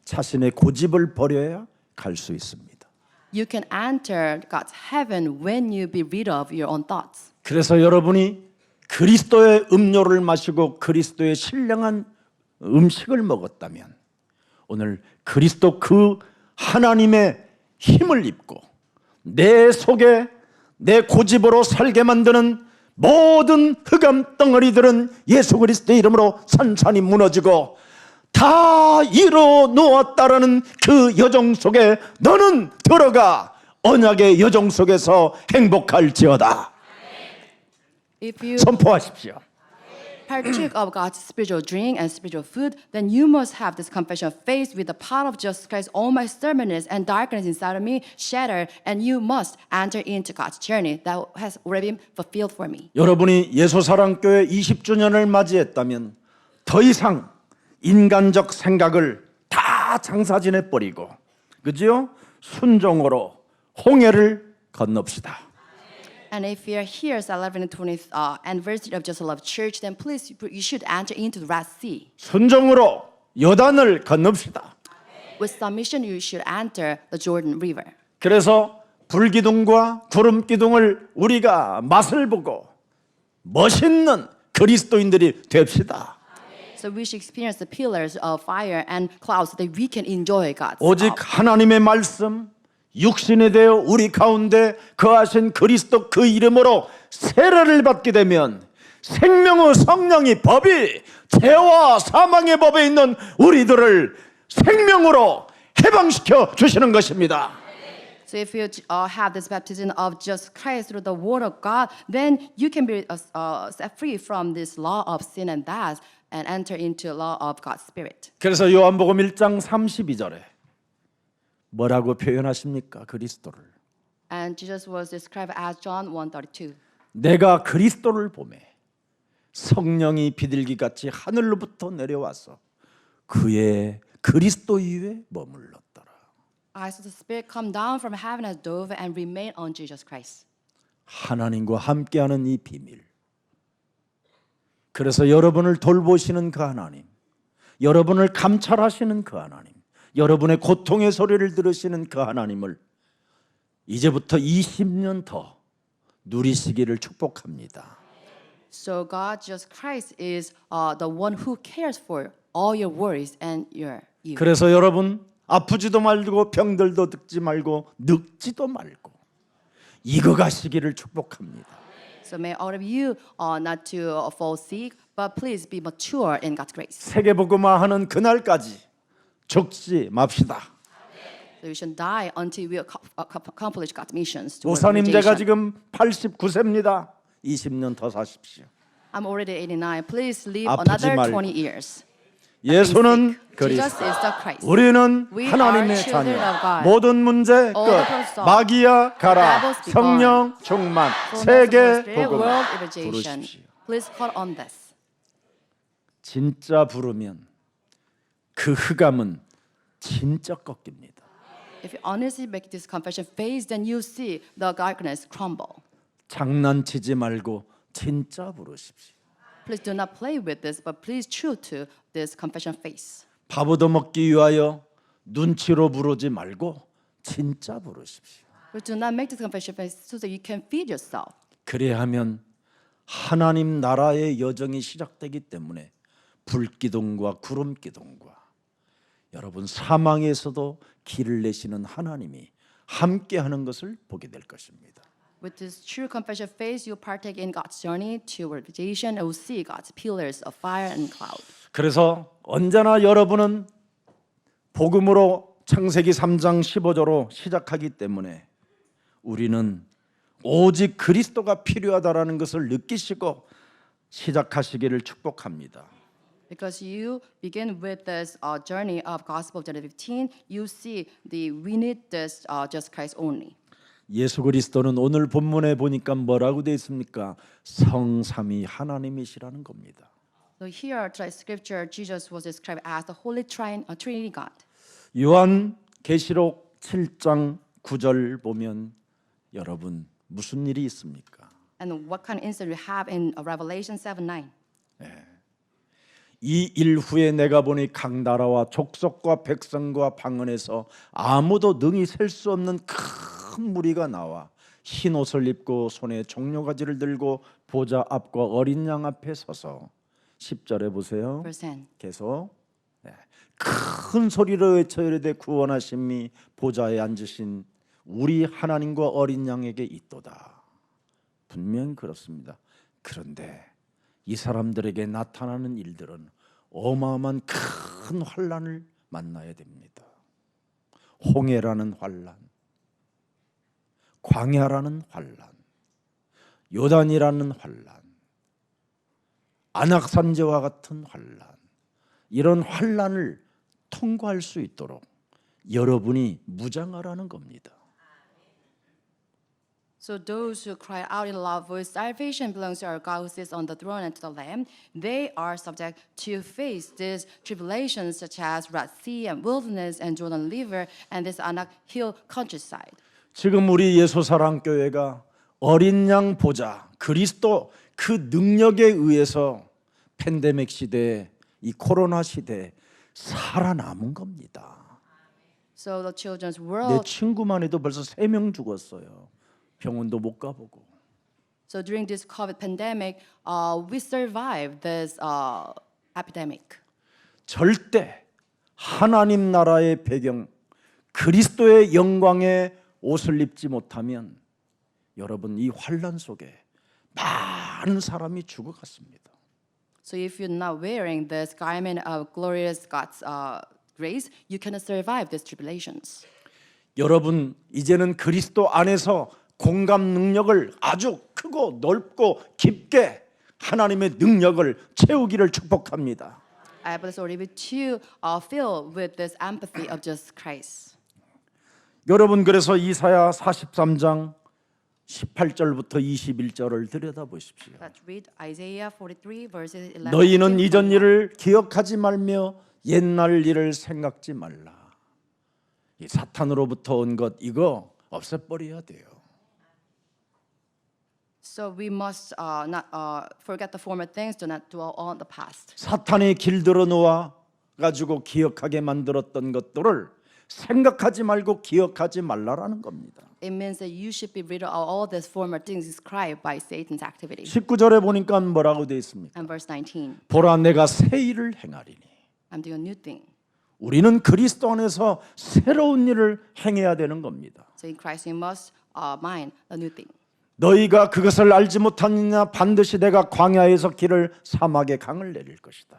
Speaker 1: 자신의 고집을 버려야 갈 수 있습니다.
Speaker 2: You can enter God's heaven when you be rid of your own thoughts.
Speaker 1: 그래서 여러분이 그리스도의 음료를 마시고 그리스도의 신령한 음식을 먹었다면 오늘 그리스도 그 하나님의 힘을 입고 내 속에 내 고집으로 살게 만드는 모든 흑암 덩어리들은 예수 그리스도의 이름으로 산산이 무너지고 다 이뤄 놓았다라는 그 여정 속에 너는 들어가 언약의 여정 속에서 행복할지어다.
Speaker 2: If you
Speaker 1: 선포하십시오.
Speaker 2: partake of God's spiritual drink and spiritual food, then you must have this confession of faith with the power of Jesus Christ. All my stubbornness and darkness inside of me shatter, and you must enter into God's journey that has already been fulfilled for me.
Speaker 1: 여러분이 예수사랑교회 20주년을 맞이했다면 더 이상 인간적 생각을 다 장사진해 버리고 그죠? 순종으로 홍해를 건넙시다.
Speaker 2: And if you're here celebrating the 20th anniversary of Just Love Church, then please you should enter into the Red Sea.
Speaker 1: 순종으로 요단을 건넙시다.
Speaker 2: With submission, you should enter the Jordan River.
Speaker 1: 그래서 불기둥과 구름기둥을 우리가 맛을 보고 멋있는 그리스도인들이 됩시다.
Speaker 2: So we should experience the pillars of fire and clouds so that we can enjoy God's
Speaker 1: 오직 하나님의 말씀 육신이 되어 우리 가운데 거하신 그리스도 그 이름으로 세례를 받게 되면 생명의 성령이 법이 죄와 사망의 법에 있는 우리들을 생명으로 해방시켜 주시는 것입니다.
Speaker 2: So if you have this baptism of just Christ through the word of God, then you can be set free from this law of sin and death and enter into law of God's Spirit.
Speaker 1: 그래서 요한복음 1장 32절에 뭐라고 표현하십니까? 그리스도를.
Speaker 2: And Jesus was described as John 1:32.
Speaker 1: 내가 그리스도를 보매 성령이 비둘기같이 하늘로부터 내려와서 그의 그리스도 위에 머물렀더라.
Speaker 2: I saw the Spirit come down from heaven as dove and remain on Jesus Christ.
Speaker 1: 하나님과 함께하는 이 비밀. 그래서 여러분을 돌보시는 그 하나님, 여러분을 감찰하시는 그 하나님, 여러분의 고통의 소리를 들으시는 그 하나님을 이제부터 20년 더 누리시기를 축복합니다.
Speaker 2: So God, Jesus Christ, is the one who cares for all your worries and you.
Speaker 1: 그래서 여러분 아프지도 말고 병들도 듣지 말고 늙지도 말고 익어가시기를 축복합니다.
Speaker 2: So may all of you not to fall sick, but please be mature in God's grace.
Speaker 1: 세계복음화하는 그날까지 죽지 맙시다.
Speaker 2: So you should die until we accomplish God's missions.
Speaker 1: 우사님 제가 지금 89세입니다. 20년 더 사십시오.
Speaker 2: I'm already 89. Please live
Speaker 1: 아프지
Speaker 2: another
Speaker 1: 말고.
Speaker 2: 20 years.
Speaker 1: 예수는
Speaker 2: Jesus
Speaker 1: 그리스도.
Speaker 2: is the Christ.
Speaker 1: 우리는
Speaker 2: We
Speaker 1: 하나님의
Speaker 2: are children
Speaker 1: 자녀.
Speaker 2: of God.
Speaker 1: 모든 문제
Speaker 2: All
Speaker 1: 끝.
Speaker 2: the problems solved.
Speaker 1: 마귀야 가라.
Speaker 2: Devils be
Speaker 1: 성령 충만.
Speaker 2: Fullness of the
Speaker 1: 세계
Speaker 2: Spirit,
Speaker 1: 복음
Speaker 2: world evangelization.
Speaker 1: 부르십시오.
Speaker 2: Please call on this.
Speaker 1: 진짜 부르면 그 흑암은 진짜 꺾입니다.
Speaker 2: If you honestly make this confession face, then you see the darkness crumble.
Speaker 1: 장난치지 말고 진짜 부르십시오.
Speaker 2: Please do not play with this, but please true to this confession face.
Speaker 1: 밥 얻어먹기 위하여 눈치로 부르지 말고 진짜 부르십시오.
Speaker 2: But do not make this confession face so that you can feed yourself.
Speaker 1: 그래야 하면 하나님 나라의 여정이 시작되기 때문에 불기둥과 구름기둥과 여러분 사망에서도 길을 내시는 하나님이 함께하는 것을 보게 될 것입니다.
Speaker 2: With this true confession face, you partake in God's journey to revelation and will see God's pillars of fire and cloud.
Speaker 1: 그래서 언제나 여러분은 복음으로 창세기 3장 15절로 시작하기 때문에 우리는 오직 그리스도가 필요하다라는 것을 느끼시고 시작하시기를 축복합니다.
Speaker 2: Because you begin with this journey of Gospel of John 15, you see we need this just Christ only.
Speaker 1: 예수 그리스도는 오늘 본문에 보니까 뭐라고 되어 있습니까? 성삼위 하나님이시라는 겁니다.
Speaker 2: So here, today's scripture, Jesus was described as the Holy Trinity God.
Speaker 1: 요한 계시록 7장 9절 보면 여러분 무슨 일이 있습니까?
Speaker 2: And what kind of incident we have in Revelation 7:9?
Speaker 1: 이 일 후에 내가 보니 각 나라와 족속과 백성과 방언에서 아무도 능히 셀 수 없는 큰 무리가 나와 흰 옷을 입고 손에 종려가지를 들고 보좌 앞과 어린 양 앞에 서서 10절에 보세요.
Speaker 2: Verse 10.
Speaker 1: 계속 큰 소리로 외쳐 이르되 구원하심이 보좌에 앉으신 우리 하나님과 어린 양에게 있도다. 분명 그렇습니다. 그런데 이 사람들에게 나타나는 일들은 어마어마한 큰 환란을 만나야 됩니다. 홍해라는 환란, 광야라는 환란, 요단이라는 환란, 안악산지와 같은 환란, 이런 환란을 통과할 수 있도록 여러분이 무장하라는 겁니다.
Speaker 2: So those who cry out in loud voice, salvation belongs to our God who sits on the throne and to the Lamb. They are subject to face these tribulations such as Red Sea and wilderness and Jordan River and this Anak Hill countryside.
Speaker 1: 지금 우리 예수사랑교회가 어린 양 보좌 그리스도 그 능력에 의해서 팬데믹 시대에 이 코로나 시대에 살아남은 겁니다.
Speaker 2: So the children's
Speaker 1: 내
Speaker 2: world.
Speaker 1: 친구만 해도 벌써 3명 죽었어요. 병원도 못 가보고.
Speaker 2: So during this COVID pandemic, we survived this epidemic.
Speaker 1: 절대 하나님 나라의 배경 그리스도의 영광의 옷을 입지 못하면 여러분 이 환란 속에 많은 사람이 죽어갔습니다.
Speaker 2: So if you're not wearing this garment of glorious God's grace, you cannot survive these tribulations.
Speaker 1: 여러분 이제는 그리스도 안에서 공감 능력을 아주 크고 넓고 깊게 하나님의 능력을 채우기를 축복합니다.
Speaker 2: I bless all of you to fill with this empathy of just Christ.
Speaker 1: 여러분 그래서 이사야 43장 18절부터 21절을 들여다보십시오.
Speaker 2: Let's read Isaiah 43 verses 11.
Speaker 1: 너희는 이전 일을 기억하지 말며 옛날 일을 생각지 말라. 이 사탄으로부터 온 것 이거 없애버려야 돼요.
Speaker 2: So we must not forget the former things, do not dwell on the past.
Speaker 1: 사탄이 길들어 놓아 가지고 기억하게 만들었던 것들을 생각하지 말고 기억하지 말라라는 겁니다.
Speaker 2: It means that you should be rid of all these former things described by Satan's activity.
Speaker 1: 19절에 보니까 뭐라고 되어 있습니까?
Speaker 2: And verse 19,
Speaker 1: 보라 내가 새 일을 행하리니.
Speaker 2: I'm doing a new thing.
Speaker 1: 우리는 그리스도 안에서 새로운 일을 행해야 되는 겁니다.
Speaker 2: So in Christ we must mind a new thing.
Speaker 1: 너희가 그것을 알지 못하느냐 반드시 내가 광야에서 길을 사막에 강을 내릴 것이다.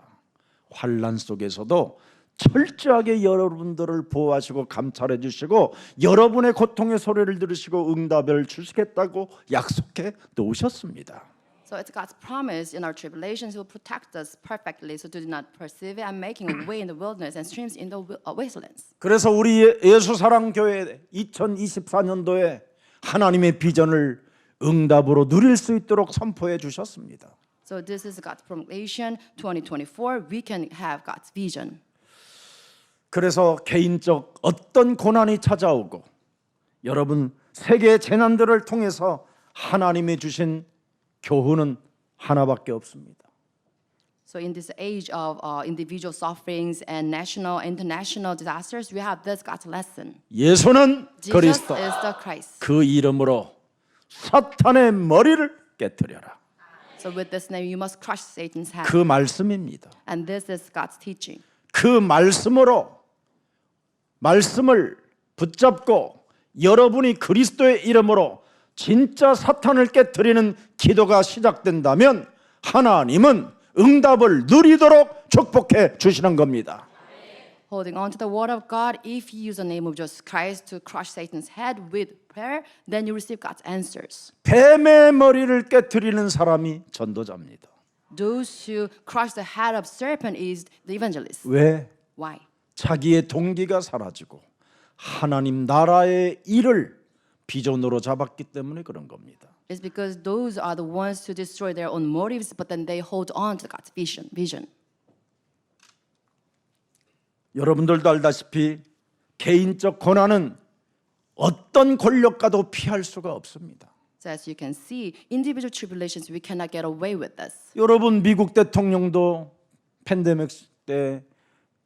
Speaker 1: 환난 속에서도 철저하게 여러분들을 보호하시고 감찰해 주시고 여러분의 고통의 소리를 들으시고 응답을 주시겠다고 약속해 놓으셨습니다.
Speaker 2: So it's God's promise in our tribulations, He will protect us perfectly, so do not perceive it, and making a way in the wilderness and streams in the wastelands.
Speaker 1: 그래서 우리 예수사랑교회 2024년도에 하나님의 비전을 응답으로 누릴 수 있도록 선포해 주셨습니다.
Speaker 2: So this is God's proclamation 2024. We can have God's vision.
Speaker 1: 그래서 개인적 어떤 고난이 찾아오고 여러분 세계 재난들을 통해서 하나님이 주신 교훈은 하나밖에 없습니다.
Speaker 2: So in this age of individual sufferings and national, international disasters, we have this God's lesson.
Speaker 1: 예수는
Speaker 2: Jesus
Speaker 1: 그리스도
Speaker 2: is the Christ.
Speaker 1: 그 이름으로 사탄의 머리를 깨뜨려라.
Speaker 2: So with this name, you must crush Satan's head.
Speaker 1: 그 말씀입니다.
Speaker 2: And this is God's teaching.
Speaker 1: 그 말씀을 붙잡고 여러분이 그리스도의 이름으로 진짜 사탄을 깨뜨리는 기도가 시작된다면 하나님은 응답을 누리도록 축복해 주시는 겁니다.
Speaker 2: Holding on to the word of God, if you use the name of Jesus Christ to crush Satan's head with prayer, then you receive God's answers.
Speaker 1: 뱀의 머리를 깨뜨리는 사람이 전도자입니다.
Speaker 2: Those who crush the head of serpent is the evangelist.
Speaker 1: 왜?
Speaker 2: Why?
Speaker 1: 자기의 동기가 사라지고 하나님 나라의 일을 비전으로 잡았기 때문에 그런 겁니다.
Speaker 2: It's because those are the ones who destroy their own motives, but then they hold on to God's vision.
Speaker 1: 여러분들도 알다시피 개인적 고난은 어떤 권력과도 피할 수가 없습니다.
Speaker 2: So as you can see, individual tribulations, we cannot get away with this.
Speaker 1: 여러분 미국 대통령도 팬데믹 때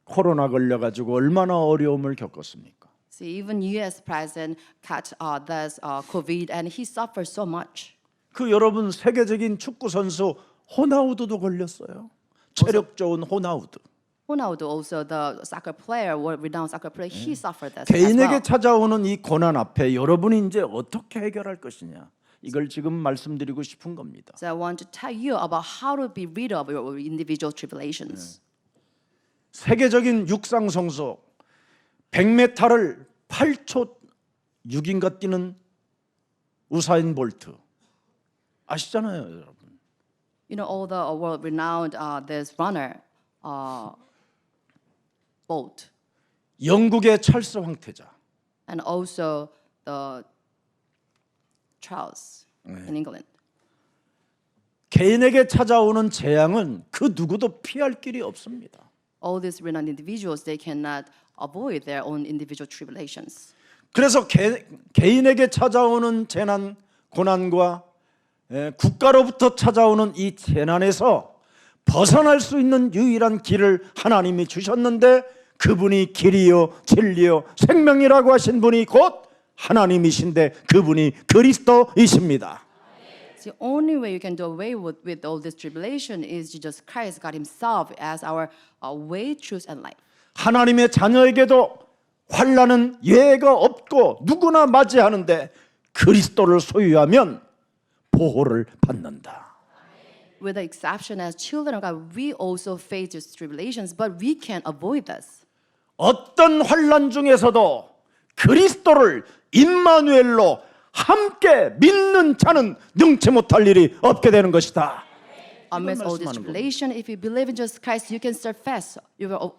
Speaker 1: 코로나 걸려가지고 얼마나 어려움을 겪었습니까?
Speaker 2: See, even U.S. president catch this COVID, and he suffered so much.
Speaker 1: 그 여러분 세계적인 축구 선수 호나우두도 걸렸어요. 체력 좋은 호나우두.
Speaker 2: Ronaldo, also the soccer player, renowned soccer player, he suffered this as
Speaker 1: 개인에게
Speaker 2: well.
Speaker 1: 찾아오는 이 고난 앞에 여러분이 이제 어떻게 해결할 것이냐 이걸 지금 말씀드리고 싶은 겁니다.
Speaker 2: So I want to tell you about how to be rid of your individual tribulations.
Speaker 1: 세계적인 육상 선수 100m를 8초 6인가 뛰는 우사인 볼트 아시잖아요, 여러분.
Speaker 2: You know, all the world-renowned this runner, Bolt,
Speaker 1: 영국의 찰스 황태자,
Speaker 2: and also the Charles in England.
Speaker 1: 개인에게 찾아오는 재앙은 그 누구도 피할 길이 없습니다.
Speaker 2: All these renowned individuals, they cannot avoid their own individual tribulations.
Speaker 1: 그래서 개인에게 찾아오는 재난, 고난과 국가로부터 찾아오는 이 재난에서 벗어날 수 있는 유일한 길을 하나님이 주셨는데 그분이 길이요 진리요 생명이라고 하신 분이 곧 하나님이신데 그분이 그리스도이십니다.
Speaker 2: The only way you can do away with all this tribulation is Jesus Christ, God Himself, as our way, truth, and life.
Speaker 1: 하나님의 자녀에게도 환난은 예외가 없고 누구나 맞이하는데 그리스도를 소유하면 보호를 받는다.
Speaker 2: With the exception as children of God, we also face these tribulations, but we can't avoid this.
Speaker 1: 어떤 환난 중에서도 그리스도를 임마누엘로 함께 믿는 자는 능치 못할 일이 없게 되는 것이다.
Speaker 2: Amidst all this tribulation, if you believe in Jesus Christ, you can surpass,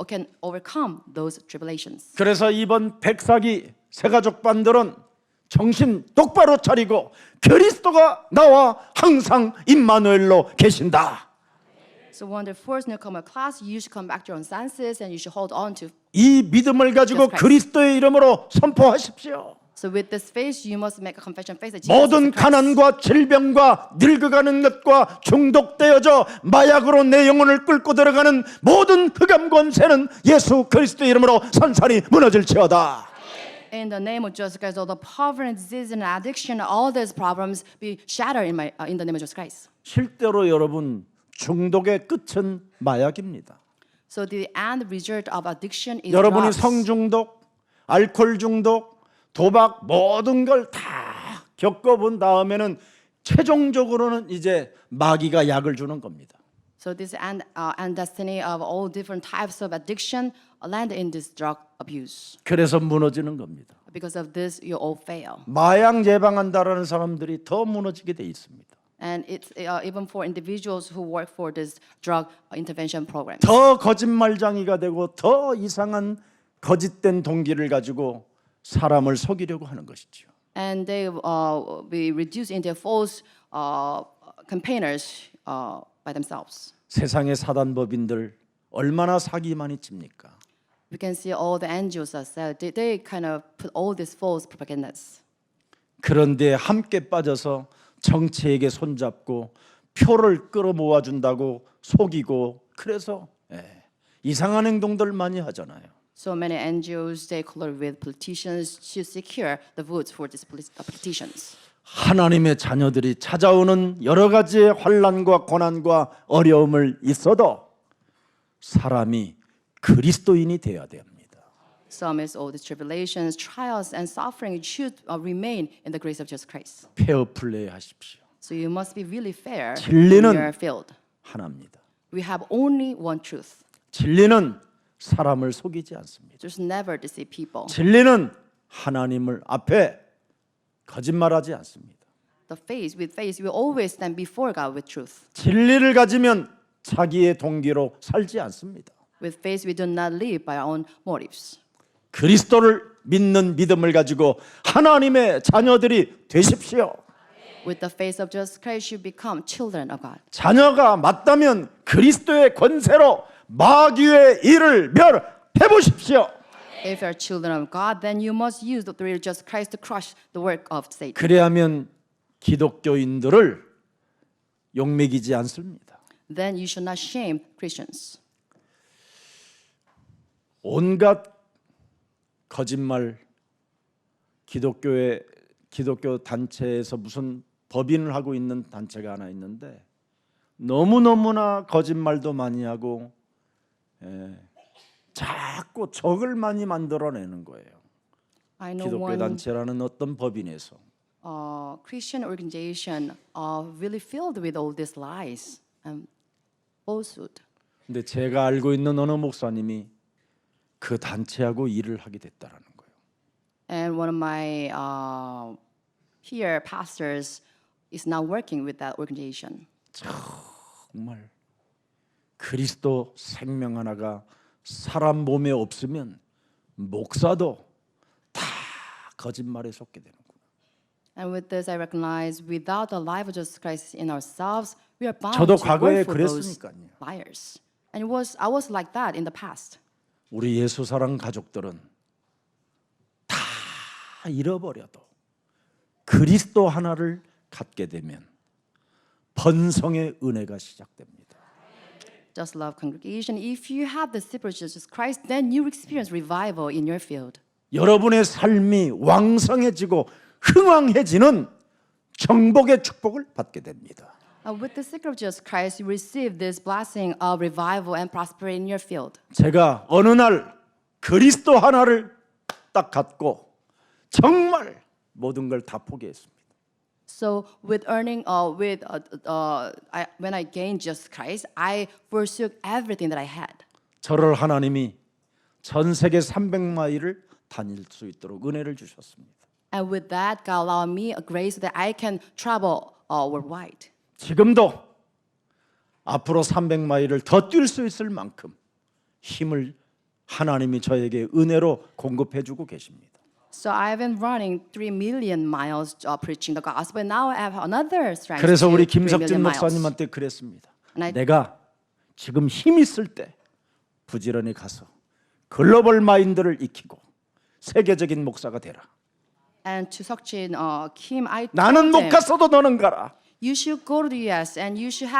Speaker 2: can overcome those tribulations.
Speaker 1: 그래서 이번 백사기 새가족반들은 정신 똑바로 차리고 그리스도가 나와 항상 임마누엘로 계신다.
Speaker 2: So when the first newcomer class, you should come back to your own senses and you should hold on to.
Speaker 1: 이 믿음을 가지고
Speaker 2: Jesus Christ.
Speaker 1: 그리스도의 이름으로 선포하십시오.
Speaker 2: So with this faith, you must make a confession faith that Jesus
Speaker 1: 모든
Speaker 2: is Christ.
Speaker 1: 가난과 질병과 늙어가는 것과 중독되어져 마약으로 내 영혼을 끌고 들어가는 모든 흑암 권세는 예수 그리스도의 이름으로 산산이 무너질지어다.
Speaker 2: In the name of Jesus Christ, all the poverty and disease and addiction, all these problems be shattered in the name of Jesus Christ.
Speaker 1: 실제로 여러분 중독의 끝은 마약입니다.
Speaker 2: So the end result of addiction is
Speaker 1: 여러분이
Speaker 2: drugs.
Speaker 1: 성중독, 알코올 중독, 도박 모든 걸 다 겪어본 다음에는 최종적으로는 이제 마귀가 약을 주는 겁니다.
Speaker 2: So this end destiny of all different types of addiction land in this drug abuse.
Speaker 1: 그래서 무너지는 겁니다.
Speaker 2: Because of this, you all fail.
Speaker 1: 마약 예방한다라는 사람들이 더 무너지게 돼 있습니다.
Speaker 2: And it's even for individuals who work for this drug intervention program.
Speaker 1: 더 거짓말장이가 되고 더 이상한 거짓된 동기를 가지고 사람을 속이려고 하는 것이죠.
Speaker 2: And they be reduced into false campaigners by themselves.
Speaker 1: 세상의 사단법인들 얼마나 사기 많이 칩니까?
Speaker 2: We can see all the NGOs that sell. They kind of put all these false propagandas.
Speaker 1: 그런데 함께 빠져서 정치에게 손잡고 표를 끌어모아 준다고 속이고 그래서 이상한 행동들 많이 하잖아요.
Speaker 2: So many NGOs they collab with politicians to secure the votes for these politicians.
Speaker 1: 하나님의 자녀들이 찾아오는 여러 가지의 환난과 고난과 어려움을 있어도 사람이 그리스도인이 되어야 됩니다.
Speaker 2: So amidst all these tribulations, trials, and suffering, you should remain in the grace of Jesus Christ.
Speaker 1: 페어플레이 하십시오.
Speaker 2: So you must be really fair in
Speaker 1: 진리는
Speaker 2: your field.
Speaker 1: 하나입니다.
Speaker 2: We have only one truth.
Speaker 1: 진리는 사람을 속이지 않습니다.
Speaker 2: Just never deceive people.
Speaker 1: 진리는 하나님을 앞에 거짓말하지 않습니다.
Speaker 2: With faith, we always stand before God with truth.
Speaker 1: 진리를 가지면 자기의 동기로 살지 않습니다.
Speaker 2: With faith, we do not live by our own motives.
Speaker 1: 그리스도를 믿는 믿음을 가지고 하나님의 자녀들이 되십시오.
Speaker 2: With the faith of Jesus Christ, you become children of God.
Speaker 1: 자녀가 맞다면 그리스도의 권세로 마귀의 일을 멸해 보십시오.
Speaker 2: If you are children of God, then you must use the authority of Jesus Christ to crush the work of Satan.
Speaker 1: 그래야면 기독교인들을 욕먹이지 않습니다.
Speaker 2: Then you should not shame Christians.
Speaker 1: 온갖 거짓말 기독교 단체에서 무슨 법인을 하고 있는 단체가 하나 있는데 너무너무나 거짓말도 많이 하고 자꾸 적을 많이 만들어내는 거예요.
Speaker 2: I know
Speaker 1: 기독교
Speaker 2: one
Speaker 1: 단체라는 어떤 법인에서
Speaker 2: Christian organization really filled with all these lies and falsehood.
Speaker 1: 근데 제가 알고 있는 어느 목사님이 그 단체하고 일을 하게 됐다라는 거예요.
Speaker 2: And one of my peer pastors is now working with that organization.
Speaker 1: 정말 그리스도 생명 하나가 사람 몸에 없으면 목사도 다 거짓말에 속게 되는구나.
Speaker 2: And with this, I recognize without the life of Jesus Christ in ourselves, we are bound
Speaker 1: 저도
Speaker 2: to
Speaker 1: 과거에
Speaker 2: work for those
Speaker 1: 그랬으니까요.
Speaker 2: liars. And I was like that in the past.
Speaker 1: 우리 예수 사랑 가족들은 다 잃어버려도 그리스도 하나를 갖게 되면 번성의 은혜가 시작됩니다.
Speaker 2: Just love congregation. If you have the spirit of Jesus Christ, then you experience revival in your field.
Speaker 1: 여러분의 삶이 왕성해지고 흥왕해지는 정복의 축복을 받게 됩니다.
Speaker 2: With the secret of Jesus Christ, you receive this blessing of revival and prosperity in your field.
Speaker 1: 제가 어느 날 그리스도 하나를 딱 갖고 정말 모든 걸 다 포기했습니다.
Speaker 2: So with when I gained Jesus Christ, I forsook everything that I had.
Speaker 1: 저를 하나님이 전 세계 300마일을 다닐 수 있도록 은혜를 주셨습니다.
Speaker 2: And with that, God allowed me a grace that I can travel worldwide.
Speaker 1: 지금도 앞으로 300마일을 더 뛸 수 있을 만큼 힘을 하나님이 저에게 은혜로 공급해 주고 계십니다.
Speaker 2: So I've been running 3 million miles preaching the gospel. Now I have another strength.
Speaker 1: 그래서
Speaker 2: to
Speaker 1: 우리
Speaker 2: 3 million
Speaker 1: 김석진
Speaker 2: miles.
Speaker 1: 목사님한테 그랬습니다.
Speaker 2: And I-
Speaker 1: 내가 지금 힘 있을 때 부지런히 가서 글로벌 마인드를 익히고 세계적인 목사가 되라.
Speaker 2: And to Seokjin Kim, I told
Speaker 1: 나는 못
Speaker 2: him,
Speaker 1: 갔어도 너는 가라.
Speaker 2: you should go to the U.S. and you should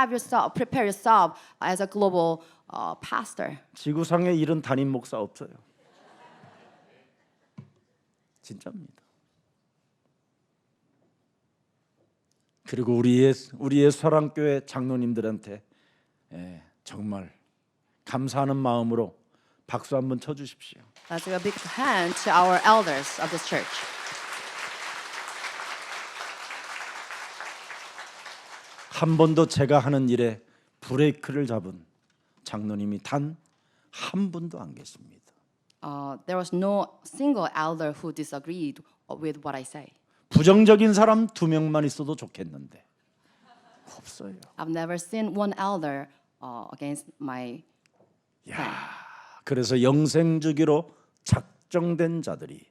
Speaker 2: prepare yourself as a global pastor.
Speaker 1: 지구상에 이런 담임 목사 없어요. 진짜입니다. 그리고 우리의 사랑교회 장로님들한테 정말 감사하는 마음으로 박수 한번 쳐주십시오.
Speaker 2: Let's give a big hand to our elders of this church.
Speaker 1: 한 번도 제가 하는 일에 브레이크를 잡은 장로님이 단 한 분도 안 계십니다.
Speaker 2: There was no single elder who disagreed with what I say.
Speaker 1: 부정적인 사람 2명만 있어도 좋겠는데 없어요.
Speaker 2: I've never seen one elder against my
Speaker 1: 그래서 영생 주기로 작정된 자들이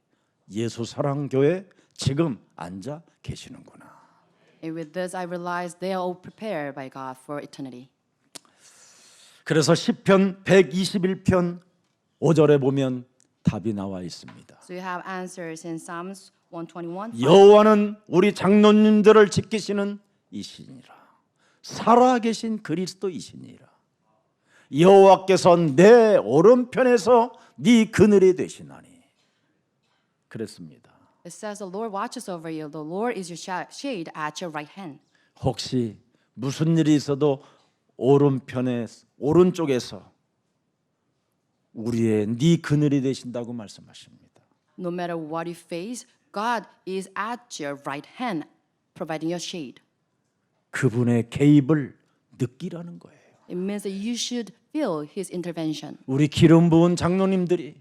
Speaker 1: 예수 사랑 교회 지금 앉아 계시는구나.
Speaker 2: And with this, I realized they are all prepared by God for eternity.
Speaker 1: 그래서 시편 121편 5절에 보면 답이 나와 있습니다.
Speaker 2: So you have answers in Psalms 121.
Speaker 1: 여호와는 우리 장로님들을 지키시는 이시니라. 살아계신 그리스도이시니라. 여호와께서 내 오른편에서 네 그늘이 되시나니. 그랬습니다.
Speaker 2: It says the Lord watches over you. The Lord is your shade at your right hand.
Speaker 1: 혹시 무슨 일이 있어도 오른편에 오른쪽에서 우리의 네 그늘이 되신다고 말씀하십니다.
Speaker 2: No matter what you face, God is at your right hand, providing your shade.
Speaker 1: 그분의 개입을 느끼라는 거예요.
Speaker 2: It means that you should feel His intervention.
Speaker 1: 우리 기름 부은 장로님들이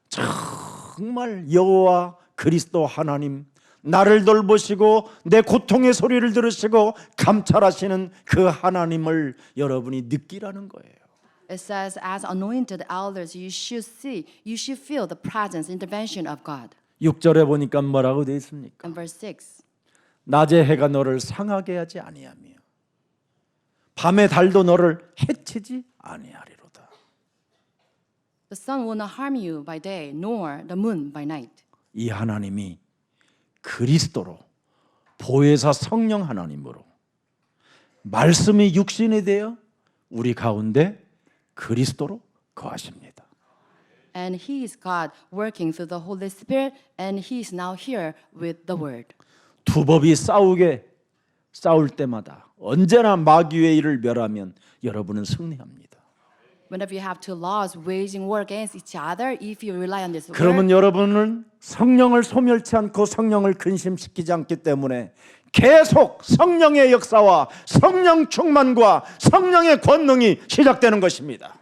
Speaker 1: 정말 여호와 그리스도 하나님 나를 돌보시고 내 고통의 소리를 들으시고 감찰하시는 그 하나님을 여러분이 느끼라는 거예요.
Speaker 2: It says, as anointed elders, you should feel the presence, intervention of God.
Speaker 1: 6절에 보니까 뭐라고 되어 있습니까?
Speaker 2: And verse 6.
Speaker 1: 낮의 해가 너를 상하게 하지 아니하며 밤의 달도 너를 해치지 아니하리로다.
Speaker 2: The sun will not harm you by day, nor the moon by night.
Speaker 1: 이 하나님이 그리스도로 보혜사 성령 하나님으로 말씀이 육신이 되어 우리 가운데 그리스도로 거하십니다.
Speaker 2: And He is God working through the Holy Spirit, and He is now here with the Word.
Speaker 1: 두 법이 싸울 때마다 언제나 마귀의 일을 멸하면 여러분은 승리합니다.
Speaker 2: Whenever you have two laws waging war against each other, if you rely on this
Speaker 1: 그러면
Speaker 2: word,
Speaker 1: 여러분은 성령을 소멸치 않고 성령을 근심시키지 않기 때문에 계속 성령의 역사와 성령 충만과 성령의 권능이 시작되는 것입니다.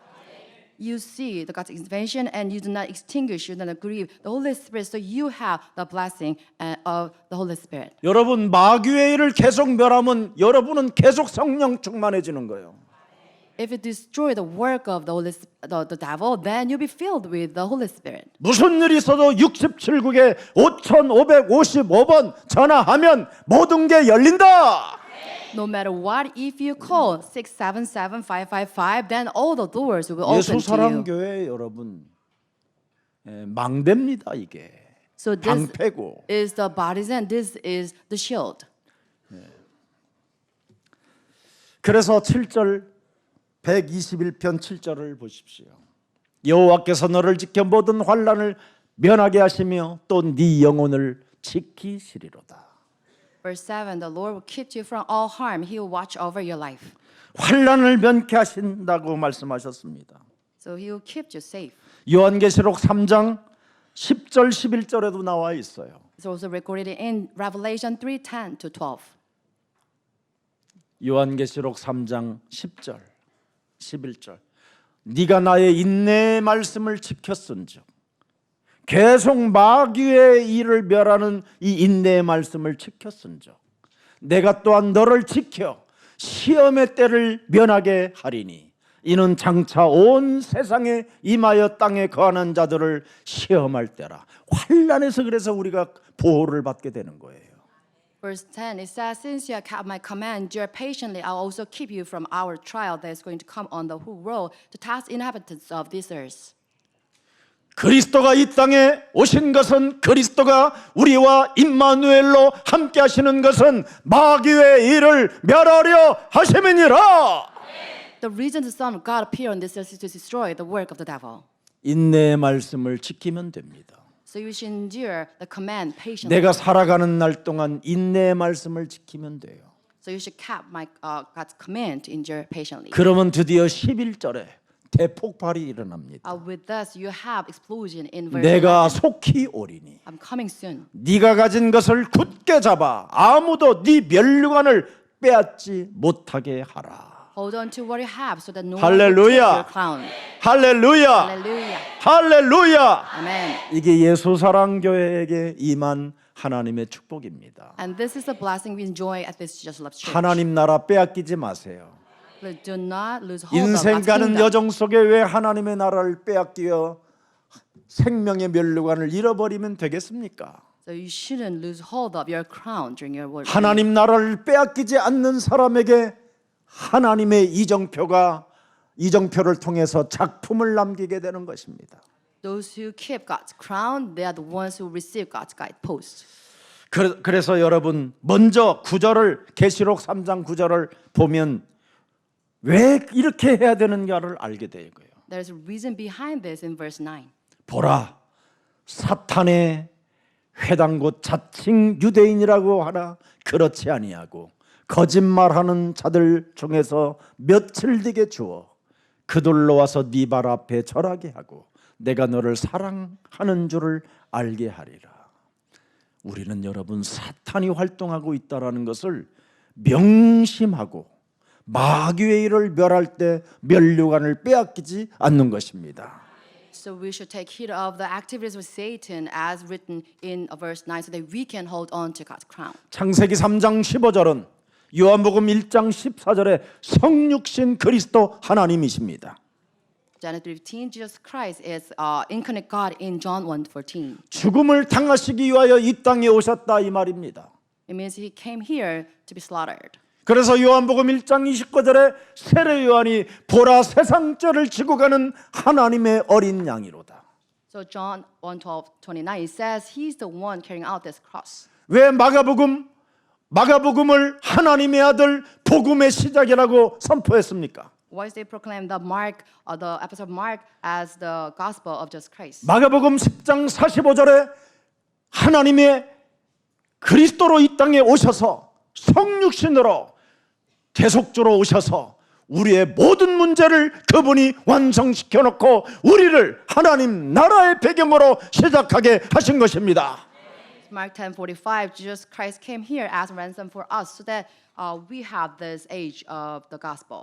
Speaker 2: you see the God's intervention, and you do not extinguish, you do not grieve the Holy Spirit, so you have the blessing of the Holy Spirit.
Speaker 1: 여러분 마귀의 일을 계속 멸하면 여러분은 계속 성령 충만해지는 거예요.
Speaker 2: If you destroy the work of the devil, then you'll be filled with the Holy Spirit.
Speaker 1: 무슨 일이 있어도 67국에 5555번 전화하면 모든 게 열린다.
Speaker 2: No matter what, if you call 677-555, then all the doors will open
Speaker 1: 예수
Speaker 2: to
Speaker 1: 사랑
Speaker 2: you.
Speaker 1: 교회 여러분 망대입니다 이게.
Speaker 2: So this
Speaker 1: 방패고.
Speaker 2: is the bodies, and this is the shield.
Speaker 1: 그래서 7절 121편 7절을 보십시오. 여호와께서 너를 지켜 모든 환난을 면하게 하시며 또 네 영혼을 지키시리로다.
Speaker 2: Verse 7, the Lord will keep you from all harm. He will watch over your life.
Speaker 1: 환난을 면케 하신다고 말씀하셨습니다.
Speaker 2: So He will keep you safe.
Speaker 1: 요한계시록 3장 10절 11절에도 나와 있어요.
Speaker 2: It's also recorded in Revelation 3:10 to 12.
Speaker 1: 요한계시록 3장 10절 11절 네가 나의 인내의 말씀을 지켰은즉 계속 마귀의 일을 멸하는 이 인내의 말씀을 지켰은즉 내가 또한 너를 지켜 시험의 때를 면하게 하리니 이는 장차 온 세상에 임하여 땅에 거하는 자들을 시험할 때라. 환난에서 그래서 우리가 보호를 받게 되는 거예요.
Speaker 2: Verse 10, it says, since you have kept my command, endure patiently, I'll also keep you from our trial that is going to come on the whole world to test inhabitants of this earth.
Speaker 1: 그리스도가 이 땅에 오신 것은 그리스도가 우리와 임마누엘로 함께 하시는 것은 마귀의 일을 멸하려 하심이니라.
Speaker 2: The reason the Son of God appeared on this earth is to destroy the work of the devil.
Speaker 1: 인내의 말씀을 지키면 됩니다.
Speaker 2: So you should endure the command patiently.
Speaker 1: 내가 살아가는 날 동안 인내의 말씀을 지키면 돼요.
Speaker 2: So you should keep God's command to endure patiently.
Speaker 1: 그러면 드디어 11절에 대폭발이 일어납니다.
Speaker 2: With this, you have explosion in verse
Speaker 1: 내가
Speaker 2: 11.
Speaker 1: 속히 오리니
Speaker 2: I'm coming soon.
Speaker 1: 네가 가진 것을 굳게 잡아 아무도 네 멸류관을 빼앗지 못하게 하라.
Speaker 2: Hold on to what you have so that no one will take
Speaker 1: 할렐루야.
Speaker 2: your crown.
Speaker 1: 할렐루야.
Speaker 2: Hallelujah.
Speaker 1: 할렐루야.
Speaker 2: Amen.
Speaker 1: 이게 예수 사랑 교회에게 임한 하나님의 축복입니다.
Speaker 2: And this is a blessing we enjoy at this Jesus Love Church.
Speaker 1: 하나님 나라 빼앗기지 마세요.
Speaker 2: But do not lose hold of
Speaker 1: 인생
Speaker 2: God's
Speaker 1: 가는
Speaker 2: kingdom.
Speaker 1: 여정 속에 왜 하나님의 나라를 빼앗기어 생명의 면류관을 잃어버리면 되겠습니까?
Speaker 2: So you shouldn't lose hold of your crown during your work.
Speaker 1: 하나님 나라를 빼앗기지 않는 사람에게 하나님의 이정표를 통해서 작품을 남기게 되는 것입니다.
Speaker 2: Those who keep God's crown, they are the ones who receive God's guidepost.
Speaker 1: 그래서 여러분 먼저 계시록 3장 9절을 보면 왜 이렇게 해야 되는가를 알게 되고요.
Speaker 2: There's a reason behind this in verse 9.
Speaker 1: 보라, 사탄의 회당 곧 자칭 유대인이라고 하나 그렇지 아니하고 거짓말하는 자들 중에서 며칠 뒤게 주어 그들로 와서 네 발 앞에 절하게 하고 내가 너를 사랑하는 줄을 알게 하리라. 우리는 여러분 사탄이 활동하고 있다라는 것을 명심하고 마귀의 일을 멸할 때 면류관을 빼앗기지 않는 것입니다.
Speaker 2: So we should take heed of the activities of Satan as written in verse 9 so that we can hold on to God's crown.
Speaker 1: 창세기 3장 15절은 요한복음 1장 14절에 성육신 그리스도 하나님이십니다.
Speaker 2: Genesis 15, Jesus Christ is incarnate God in John 1:14.
Speaker 1: 죽음을 당하시기 위하여 이 땅에 오셨다 이 말입니다.
Speaker 2: It means he came here to be slaughtered.
Speaker 1: 그래서 요한복음 1장 29절에 세례 요한이 보라 세상 죄를 지고 가는 하나님의 어린 양이로다.
Speaker 2: So John 1:29 it says he's the one carrying out this cross.
Speaker 1: 왜 마가복음을 하나님의 아들 복음의 시작이라고 선포했습니까?
Speaker 2: Why is they proclaim the episode of Mark as the gospel of Jesus Christ?
Speaker 1: 마가복음 10장 45절에 하나님의 그리스도로 이 땅에 오셔서 성육신으로 대속주로 오셔서 우리의 모든 문제를 그분이 완성시켜 놓고 우리를 하나님 나라의 배경으로 시작하게 하신 것입니다.
Speaker 2: Mark 10:45 Jesus Christ came here as ransom for us so that we have this age of the gospel.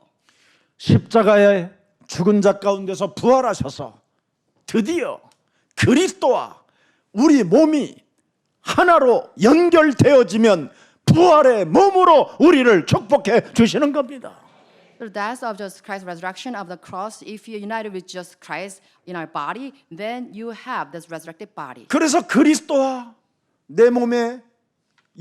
Speaker 1: 십자가에 죽은 자 가운데서 부활하셔서 드디어 그리스도와 우리 몸이 하나로 연결되어지면 부활의 몸으로 우리를 축복해 주시는 겁니다.
Speaker 2: The death of Jesus Christ, resurrection of the cross, if you're united with Jesus Christ in our body, then you have this resurrected body.
Speaker 1: 그래서 그리스도와 내 몸에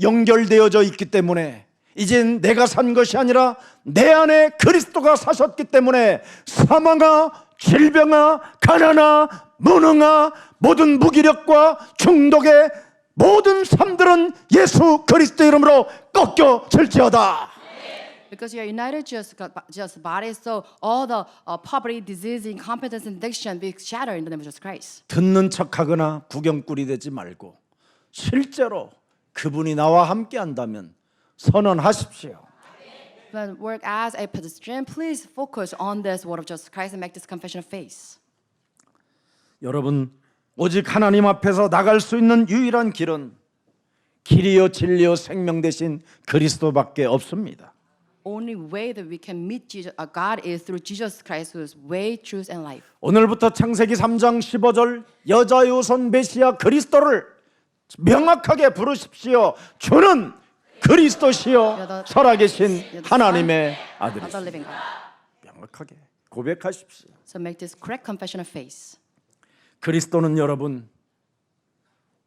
Speaker 1: 연결되어져 있기 때문에 이젠 내가 산 것이 아니라 내 안에 그리스도가 사셨기 때문에 사망아, 질병아, 가난아, 무능아, 모든 무기력과 중독의 모든 삶들은 예수 그리스도 이름으로 꺾여질지어다.
Speaker 2: Because you are united just body, so all the poverty, disease, incompetence, and addiction be shattered in the name of Jesus Christ.
Speaker 1: 듣는 척하거나 구경꾼이 되지 말고 실제로 그분이 나와 함께 한다면 선언하십시오.
Speaker 2: But work as a pedestrian, please focus on this word of Jesus Christ and make this confession of faith.
Speaker 1: 여러분 오직 하나님 앞에서 나갈 수 있는 유일한 길은 길이요 진리요 생명 되신 그리스도밖에 없습니다.
Speaker 2: Only way that we can meet God is through Jesus Christ, who is way, truth, and life.
Speaker 1: 오늘부터 창세기 3장 15절 여자의 후손 메시아 그리스도를 명확하게 부르십시오. 주는 그리스도시요 살아계신 하나님의
Speaker 2: Of the
Speaker 1: 아들이시다.
Speaker 2: living God.
Speaker 1: 명확하게 고백하십시오.
Speaker 2: So make this correct confession of faith.
Speaker 1: 그리스도는 여러분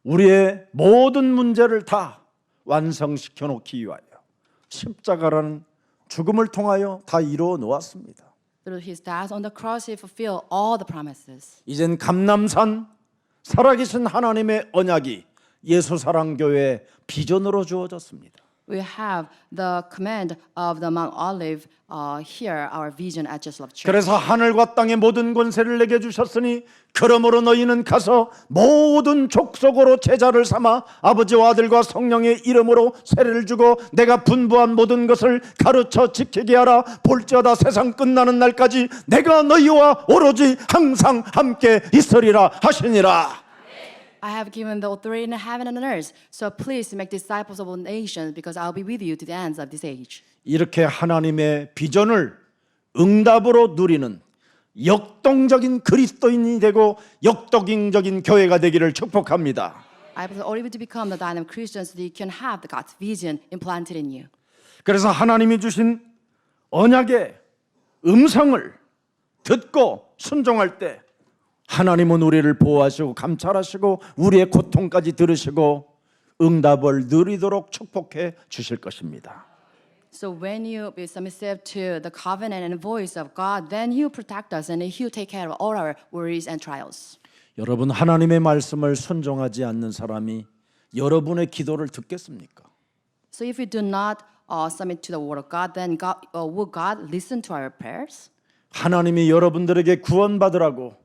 Speaker 1: 우리의 모든 문제를 다 완성시켜 놓기 위하여 십자가라는 죽음을 통하여 다 이루어 놓았습니다.
Speaker 2: Through his death on the cross, he fulfilled all the promises.
Speaker 1: 이젠 감람산 살아계신 하나님의 언약이 예수사랑교회의 비전으로 주어졌습니다.
Speaker 2: We have the command of the Mount Olive here, our vision at Jesus Love Church.
Speaker 1: 그래서 하늘과 땅의 모든 권세를 내게 주셨으니 그러므로 너희는 가서 모든 족속으로 제자를 삼아 아버지와 아들과 성령의 이름으로 세례를 주고 내가 분부한 모든 것을 가르쳐 지키게 하라. 볼지어다 세상 끝나는 날까지 내가 너희와 오로지 항상 함께 있으리라 하시니라.
Speaker 2: I have given the authority in heaven and on earth. So please make disciples of all nations because I'll be with you to the ends of this age.
Speaker 1: 이렇게 하나님의 비전을 응답으로 누리는 역동적인 그리스도인이 되고 역동적인 교회가 되기를 축복합니다.
Speaker 2: I believe only to become the dynamic Christian so that you can have the God's vision implanted in you.
Speaker 1: 그래서 하나님이 주신 언약의 음성을 듣고 순종할 때 하나님은 우리를 보호하시고 감찰하시고 우리의 고통까지 들으시고 응답을 누리도록 축복해 주실 것입니다.
Speaker 2: So when you be submissive to the covenant and voice of God, then He will protect us and He will take care of all our worries and trials.
Speaker 1: 여러분 하나님의 말씀을 순종하지 않는 사람이 여러분의 기도를 듣겠습니까?
Speaker 2: So if we do not submit to the word of God, then will God listen to our prayers?
Speaker 1: 하나님이 여러분들에게 구원받으라고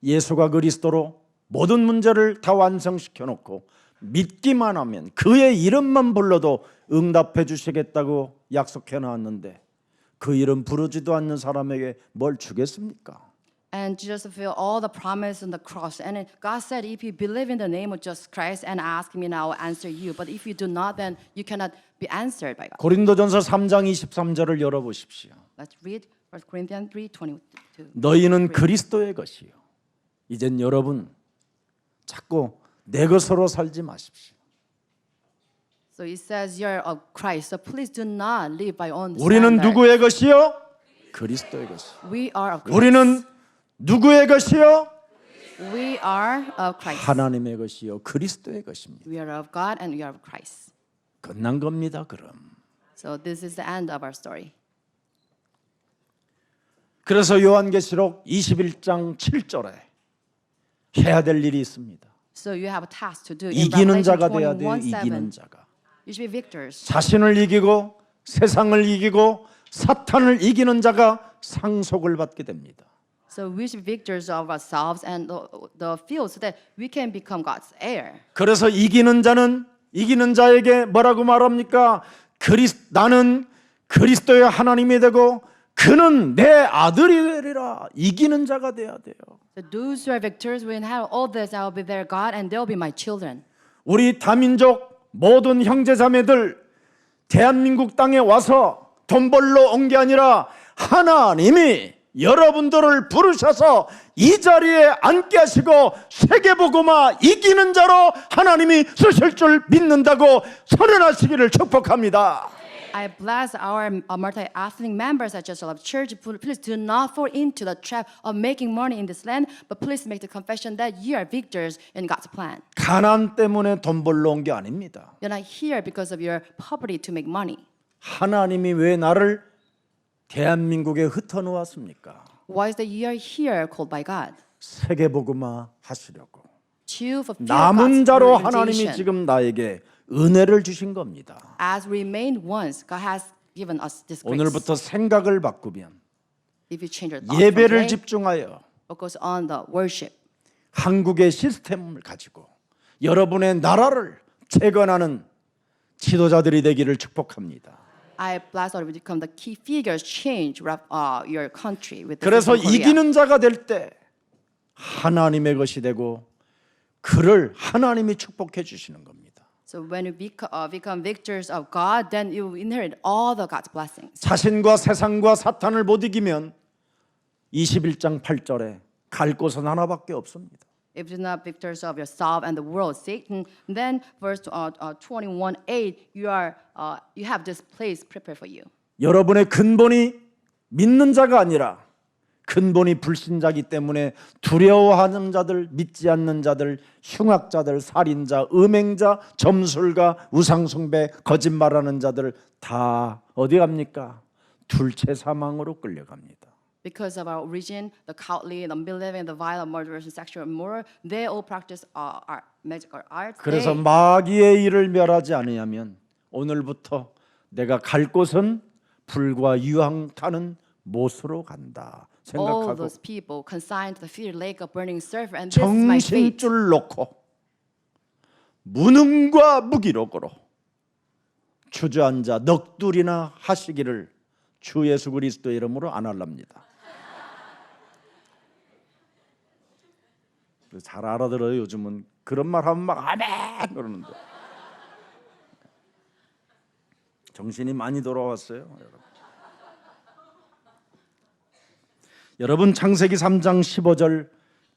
Speaker 1: 예수가 그리스도로 모든 문제를 다 완성시켜 놓고 믿기만 하면 그의 이름만 불러도 응답해 주시겠다고 약속해 놨는데 그 이름 부르지도 않는 사람에게 뭘 주겠습니까?
Speaker 2: And Jesus fulfilled all the promise on the cross. And God said, if you believe in the name of Jesus Christ and ask me, now I will answer you. But if you do not, then you cannot be answered by God.
Speaker 1: 고린도전서 3장 23절을 열어보십시오.
Speaker 2: Let's read 1 Corinthians 3:22.
Speaker 1: 너희는 그리스도의 것이요. 이젠 여러분 자꾸 내 것으로 살지 마십시오.
Speaker 2: So it says you're of Christ. So please do not live by own
Speaker 1: 우리는
Speaker 2: standard.
Speaker 1: 누구의 것이요? 그리스도의 것이요.
Speaker 2: We are of Christ.
Speaker 1: 우리는 누구의 것이요?
Speaker 2: We are of Christ.
Speaker 1: 하나님의 것이요. 그리스도의 것입니다.
Speaker 2: We are of God and we are of Christ.
Speaker 1: 끝난 겁니다. 그럼.
Speaker 2: So this is the end of our story.
Speaker 1: 그래서 요한계시록 21장 7절에 해야 될 일이 있습니다.
Speaker 2: So you have a task to do. In
Speaker 1: 이기는
Speaker 2: Revelation
Speaker 1: 자가 돼야 돼요.
Speaker 2: 21:7.
Speaker 1: 이기는 자가.
Speaker 2: You should be victors.
Speaker 1: 자신을 이기고 세상을 이기고 사탄을 이기는 자가 상속을 받게 됩니다.
Speaker 2: So we should be victors of ourselves and the field so that we can become God's heir.
Speaker 1: 그래서 이기는 자는 이기는 자에게 뭐라고 말합니까? 나는 그리스도의 하나님이 되고 그는 내 아들이 되리라. 이기는 자가 돼야 돼요.
Speaker 2: So those who are victors will inherit all this. I will be their God and they will be my children.
Speaker 1: 우리 다민족 모든 형제자매들 대한민국 땅에 와서 돈 벌러 온 게 아니라 하나님이 여러분들을 부르셔서 이 자리에 앉게 하시고 세계복음화 이기는 자로 하나님이 쓰실 줄 믿는다고 선언하시기를 축복합니다.
Speaker 2: I bless our multi-ethnic members at Just Love Church. Please do not fall into the trap of making money in this land, but please make the confession that you are victors in God's plan.
Speaker 1: 가난 때문에 돈 벌러 온 게 아닙니다.
Speaker 2: You're not here because of your poverty to make money.
Speaker 1: 하나님이 왜 나를 대한민국에 흩어놓았습니까?
Speaker 2: Why is that you are here called by God?
Speaker 1: 세계복음화 하시려고.
Speaker 2: To fulfill
Speaker 1: 남은
Speaker 2: God's
Speaker 1: 자로
Speaker 2: orientation.
Speaker 1: 하나님이 지금 나에게 은혜를 주신 겁니다.
Speaker 2: As remained once, God has given us this grace.
Speaker 1: 오늘부터 생각을 바꾸면
Speaker 2: If you change your thoughts from
Speaker 1: 예배를
Speaker 2: today,
Speaker 1: 집중하여
Speaker 2: focus on the worship.
Speaker 1: 한국의 시스템을 가지고 여러분의 나라를 재건하는 지도자들이 되기를 축복합니다.
Speaker 2: I bless all of you to become the key figures, change your country with the
Speaker 1: 그래서
Speaker 2: system Korea.
Speaker 1: 이기는 자가 될 때 하나님의 것이 되고 그를 하나님이 축복해 주시는 겁니다.
Speaker 2: So when you become victors of God, then you inherit all the God's blessings.
Speaker 1: 자신과 세상과 사탄을 못 이기면 21장 8절에 갈 곳은 하나밖에 없습니다.
Speaker 2: If you're not victors of yourself and the world, Satan, then verse 21:8, you have this place prepared for you.
Speaker 1: 여러분의 근본이 믿는 자가 아니라 근본이 불신자기 때문에 두려워하는 자들, 믿지 않는 자들, 흉악자들, 살인자, 음행자, 점술가, 우상숭배, 거짓말하는 자들 다 어디 갑니까? 둘째 사망으로 끌려갑니다.
Speaker 2: Because of our origin, the cowardly, the unbelieving, the violent, murderers, and sexual immoral, they all practice art, magical arts.
Speaker 1: 그래서 마귀의 일을 멸하지 않으면 오늘부터 내가 갈 곳은 불과 유황 타는 못으로 간다
Speaker 2: all
Speaker 1: 생각하고
Speaker 2: those people consigned to the fiery lake of burning sulfur, and this is my fate.
Speaker 1: 정신줄 놓고 무능과 무기력으로 주저앉아 넋두리나 하시기를 주 예수 그리스도의 이름으로 안할랍니다. 잘 알아들어요. 요즘은 그런 말 하면 막 아멘 그러는데 정신이 많이 돌아왔어요. 여러분 창세기 3장 15절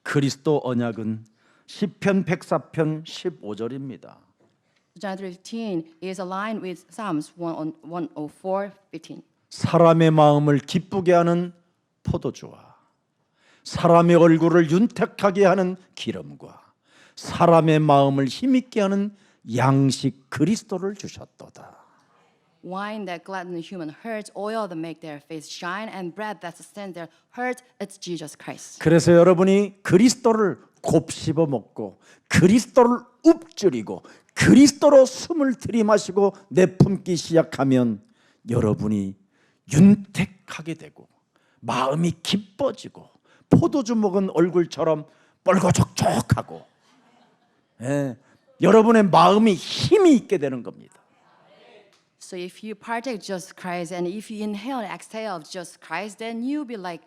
Speaker 1: 그리스도 언약은 시편 104편 15절입니다.
Speaker 2: John 3:15 is aligned with Psalms 104:15.
Speaker 1: 사람의 마음을 기쁘게 하는 포도주와 사람의 얼굴을 윤택하게 하는 기름과 사람의 마음을 힘있게 하는 양식 그리스도를 주셨도다.
Speaker 2: Wine that gladdens human hearts, oil that make their face shine, and bread that sustains their hearts, it's Jesus Christ.
Speaker 1: 그래서 여러분이 그리스도를 곱씹어 먹고 그리스도를 읊조리고 그리스도로 숨을 들이마시고 내뿜기 시작하면 여러분이 윤택하게 되고 마음이 기뻐지고 포도주 먹은 얼굴처럼 뻘거족족하고 여러분의 마음이 힘이 있게 되는 겁니다.
Speaker 2: So if you partake just Christ and if you inhale and exhale of just Christ, then you'll be like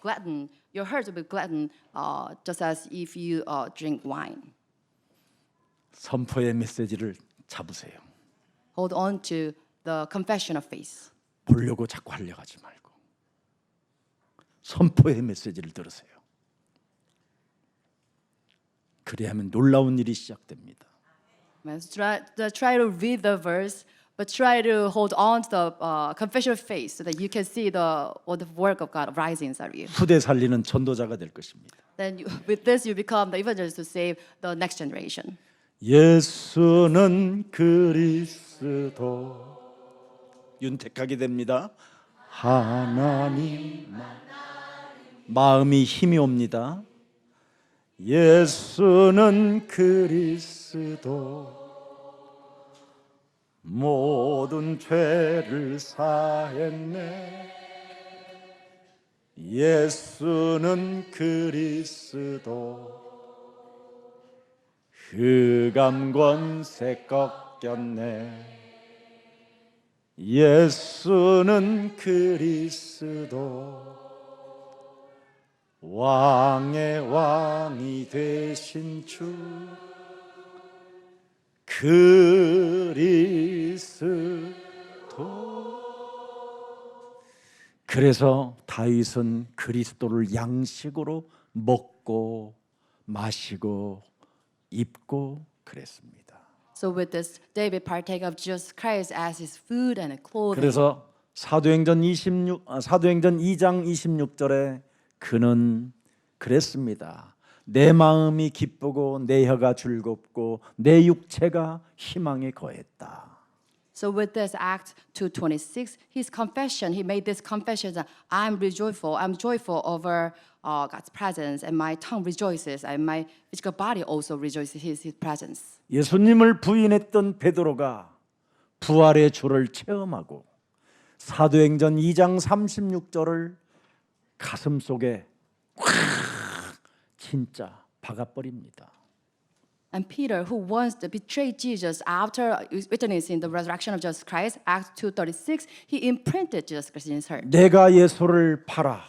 Speaker 2: gladdened. Your heart will be gladdened, just as if you drink wine.
Speaker 1: 선포의 메시지를 잡으세요.
Speaker 2: Hold on to the confession of faith.
Speaker 1: 보려고 자꾸 하려가지 말고 선포의 메시지를 들으세요. 그래야만 놀라운 일이 시작됩니다.
Speaker 2: Try to read the verse, but try to hold on to the confession of faith so that you can see the work of God rising inside of you.
Speaker 1: 후대 살리는 전도자가 될 것입니다.
Speaker 2: Then with this, you become the evangelist to save the next generation.
Speaker 1: 예수는 그리스도 윤택하게 됩니다. 하나님 마음이 힘이 옵니다. 예수는 그리스도 모든 죄를 사했네. 예수는 그리스도 흑암 권세 꺾였네. 예수는 그리스도 왕의 왕이 되신 주 그리스도. 그래서 다윗은 그리스도를 양식으로 먹고 마시고 입고 그랬습니다.
Speaker 2: So with this, David partake of Jesus Christ as his food and clothing.
Speaker 1: 그래서 사도행전 2장 26절에 그는 그랬습니다. 내 마음이 기쁘고 내 혀가 즐겁고 내 육체가 희망에 거했다.
Speaker 2: So with this Act 2:26, his confession, he made this confession that I'm joyful over God's presence, and my tongue rejoices, and my physical body also rejoices in His presence.
Speaker 1: 예수님을 부인했던 베드로가 부활의 주를 체험하고 사도행전 2장 36절을 가슴 속에 확 진짜 박아버립니다.
Speaker 2: And Peter, who once betrayed Jesus after witnessing the resurrection of Jesus Christ, Acts 2:36, he imprinted Jesus Christ in his heart.
Speaker 1: 내가 예수를 팔아